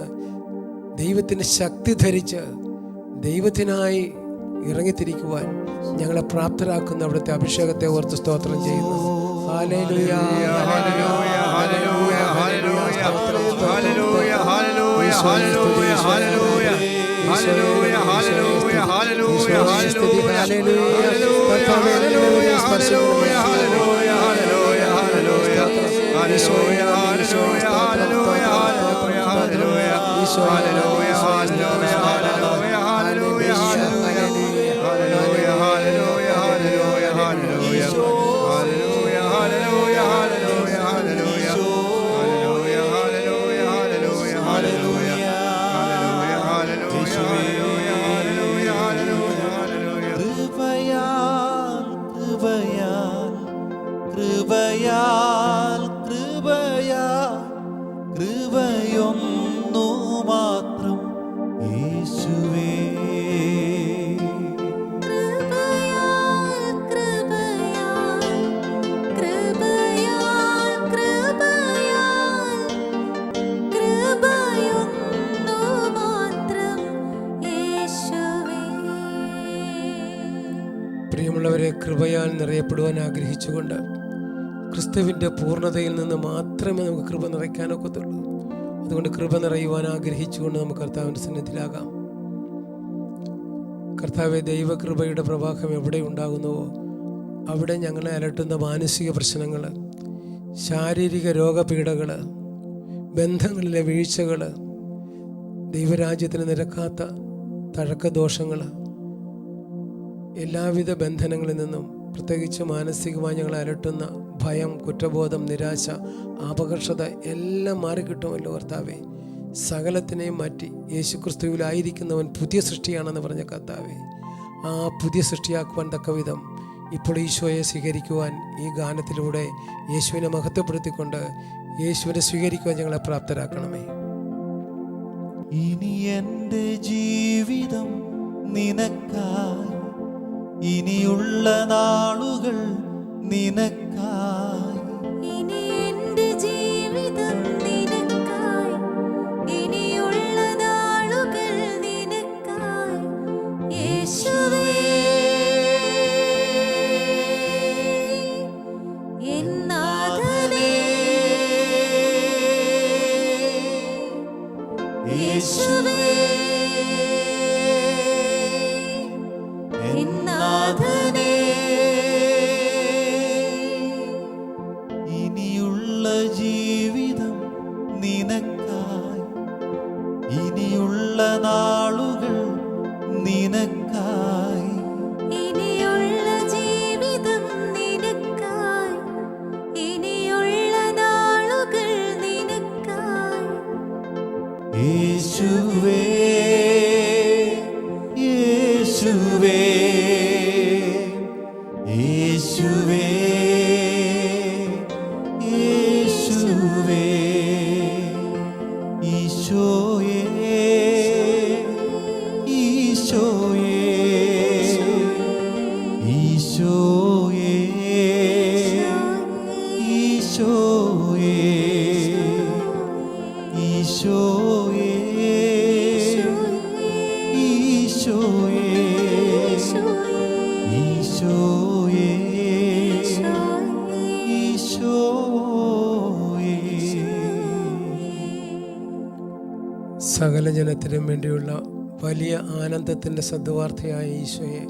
ദൈവത്തിൻ്റെ ശക്തി ധരിച്ച് ദൈവത്തിനായി ഇറങ്ങിത്തിരിക്കുവാൻ ഞങ്ങളെ പ്രാപ്തരാക്കുന്ന അവിടുത്തെ അഭിഷേകത്തെ ഓർത്ത് സ്തോത്രം ചെയ്യുന്നു. Hallelujah, hallelujah, hallelujah, hallelujah, hallelujah, hallelujah, hallelujah, hallelujah, hallelujah, hallelujah, hallelujah, hallelujah, hallelujah, hallelujah, hallelujah, കൃപയാൽ കൃപയാൽ കൃപയൊന്നു മാത്രം യേശുവേ. പ്രിയമുള്ളവരെ, കൃപയാൽ നിറയപ്പെടുവാൻ ആഗ്രഹിച്ചുകൊണ്ട് ക്രിസ്തുവിൻ്റെ പൂർണ്ണതയിൽ നിന്ന് മാത്രമേ നമുക്ക് കൃപ നിറയ്ക്കാനൊക്കത്തുള്ളൂ. അതുകൊണ്ട് കൃപ നിറയുവാൻ ആഗ്രഹിച്ചുകൊണ്ട് നമുക്ക് കർത്താവിൻ്റെ സന്നിധിയിലാകാം. കർത്താവെ, ദൈവകൃപയുടെ പ്രവാഹം എവിടെ ഉണ്ടാകുന്നുവോ അവിടെ ഞങ്ങളെ അലട്ടുന്ന മാനസിക പ്രശ്നങ്ങൾ, ശാരീരിക രോഗപീഠകൾ, ബന്ധങ്ങളിലെ വീഴ്ചകൾ, ദൈവരാജ്യത്തിന് നിരക്കാത്ത തഴക്കദോഷങ്ങൾ, എല്ലാവിധ ബന്ധനങ്ങളിൽ നിന്നും പ്രത്യേകിച്ച് മാനസികമായി ഞങ്ങളെ അലട്ടുന്ന ഭയം, കുറ്റബോധം, നിരാശ, അപകർഷത എല്ലാം മാറിക്കിട്ടുമല്ലോ കർത്താവേ. സകലത്തിനെയും മാറ്റി യേശുക്രിസ്തുവിലായിരിക്കുന്നവൻ പുതിയ സൃഷ്ടിയാണെന്ന് പറഞ്ഞ കർത്താവേ, ആ പുതിയ സൃഷ്ടിയാക്കുവാൻ തക്കവിധം ഇപ്പോൾ ഈശോയെ സ്വീകരിക്കുവാൻ ഈ ഗാനത്തിലൂടെ യേശുവിനെ മഹത്വപ്പെടുത്തിക്കൊണ്ട് യേശുവിനെ സ്വീകരിക്കുവാൻ ഞങ്ങളെ പ്രാപ്തരാക്കണമേ. ഇനി എൻ്റെ ജീവിതം നിനക്കായി, ഇനിയുള്ള നാളുകൾ നിനക്കായി. ഇനി എൻ്റെ ജീവിതം നിനക്കായി, ഇനിയുള്ള നാളുകൾ നിനക്കായി. യേശുവേ, എൻ നാഥനേ, യേശുവേ, എൻ നാഥനേ. ഇനിയുള്ള ജീവിതം നിനക്കായി, ഇനിയുള്ള നാളുകൾ നിനക്കായി. ഇനിയുള്ള ജീവിതം നിനക്കായി, ഇനിയുള്ള നാളുകൾ നിനക്കായി. യേശുവേ, യേശുവേ, യേശുവേ, യേശുവേ, ഈശോയേ, ഈശോയേ, ഈശോയേ, ഈശോയേ, ഈശോയേ, ഈശോയേ, സകല ജനത്തിനും വേണ്ടിയുള്ള വലിയ ആനന്ദത്തിൻ്റെ സദ്വാർത്തയായ ഈശോയെ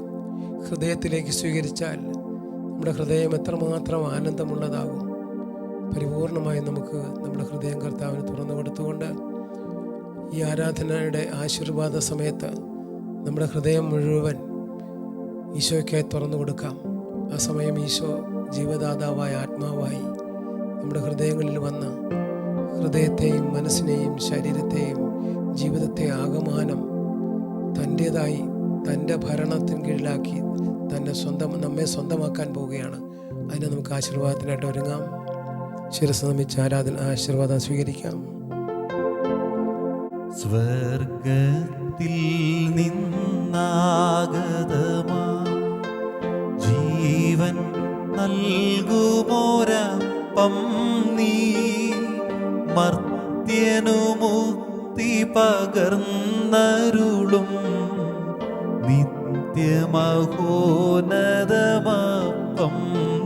ഹൃദയത്തിലേക്ക് സ്വീകരിച്ചാൽ നമ്മുടെ ഹൃദയം എത്രമാത്രം ആനന്ദമുള്ളതാകും. പരിപൂർണമായി നമുക്ക് നമ്മുടെ ഹൃദയം കർത്താവിന് തുറന്നു കൊടുത്തുകൊണ്ട് ഈ ആരാധനയുടെ ആശീർവാദ സമയത്ത് നമ്മുടെ ഹൃദയം മുഴുവൻ ഈശോയ്ക്കായി തുറന്നു കൊടുക്കാം. ആ സമയം ഈശോ ജീവദാതാവായ ആത്മാവായി നമ്മുടെ ഹൃദയങ്ങളിൽ വന്ന് ഹൃദയത്തെയും മനസ്സിനെയും ശരീരത്തെയും ജീവിതത്തെ ആകമാനം തൻ്റേതായി തൻ്റെ ഭരണത്തിന് കീഴിലാക്കി നമ്മെ സ്വന്തമാക്കാൻ പോവുകയാണ്. അതിനെ നമുക്ക് ആശീർവാദത്തിനായിട്ട് ഒരുങ്ങാം. ശിരസ് നമിച്ച് ആശീർവാദം സ്വീകരിക്കാം. സ്വർഗത്തിൽ നിന്നാഗതമാ ജീവൻ നൽകുമോരപ്പം നീ, മർത്യനു മർത്യനു മുക്തി പകർന്നരുളും നിത്യമഹോന്നതമാപ്പം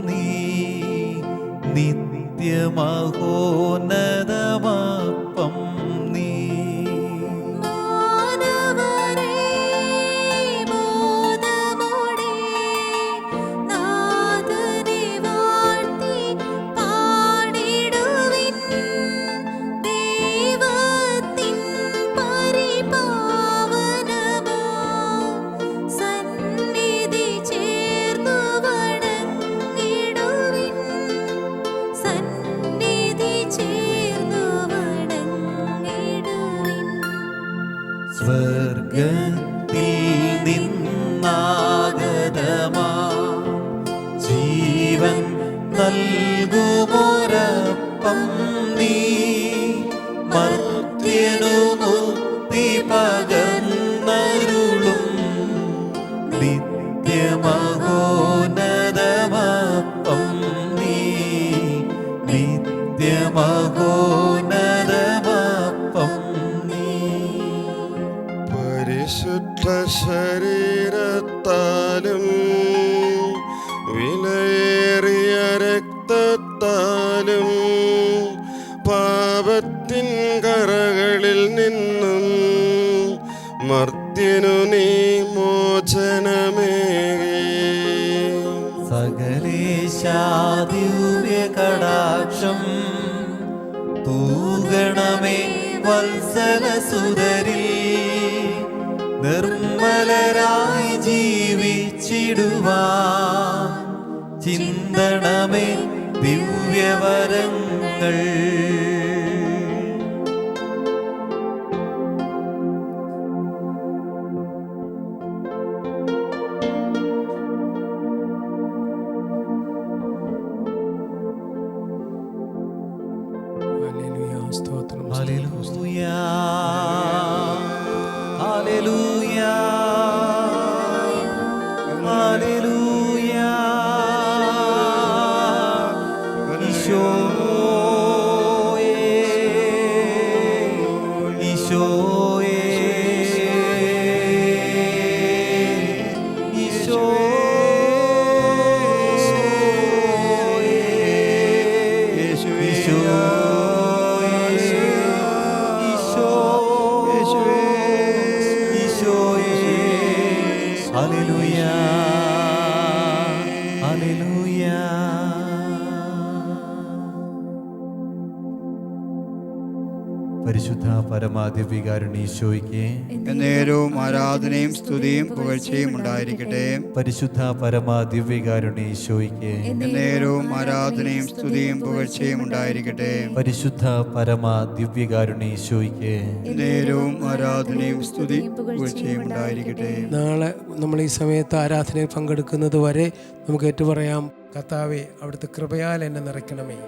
നീ, നിത്യമഹോന്നതമാപ്പം നീ. മാനവരേ മോദമോടെ നാഥനെ വാഴ്ത്തി പാടിടുവിൻ. ദൈവത്തിൻ പരിപാവനമാം സന്നിധി ചേർന്നു വണങ്ങിടുവിൻ. സന്നിധി ചേർന്നു വണങ്ങിടുവിൻ. സ്വർഗത്തിൽ നിന്നാഗതമാ ജീവൻ നൽകുമൊരപ്പം നീ, മർത്യനു മുക്തി പകർന്നരുളും നിത്യമഹോന്നതമാപ്പം നീ, നിത്യമഹോന്നതമാപ്പം നീ. പരിശുദ്ധ ശരീരത്താലും വിലയേറിയ രക്തത്താലും പാപത്തിൻ കറകളിൽ നിന്നും മർത്യനു നീ മോചനമേകി. സകലേശാദിവ്യ കടാക്ഷം തൂകണമേ വത്സലസുതരിൽ, നിർമ്മലരായി ജീവിച്ചിടുവാൻ ചിന്തണമേ ദിവ്യവരങ്ങൾ. ഹല്ലേലൂയ, സ്തോത്രം, ഹല്ലേലൂയ, ഹല്ലേലൂയ, ഹല്ലേലൂയ. ഈശോയേ, ഈശോയേ, ഹല്ലേലൂയ, ഹല്ലേലൂയ. പരിശുദ്ധ പരമാദിവ്യകാരുണ്യീശോയ്ക്ക് എന്നേരവും ആരാധനയും സ്തുതിയും പുകഴ്ചയും ഉണ്ടായിരിക്കട്ടെ. പരിശുദ്ധ പരമാദിവ്യകാരുണ്യീശോയ്ക്ക് എന്നേരവും ആരാധനയും സ്തുതിയും പുകഴ്ചയും ഉണ്ടായിരിക്കട്ടെ. പരിശുദ്ധ പരമാദിവ്യകാരുണ്യീശോയ്ക്ക് എന്നേരവും ആരാധനയും സ്തുതി പുകഴ്ചയും ഉണ്ടായിരിക്കട്ടെ. നാളെ നമ്മൾ ഈ സമയത്ത് ആരാധനയിൽ പങ്കെടുക്കുന്നത് വരെ നമുക്ക് ഏറ്റുപറയാം, കർത്താവേ അവിടുത്തെ കൃപയാൽ എന്നെ നിറയ്ക്കണമേ.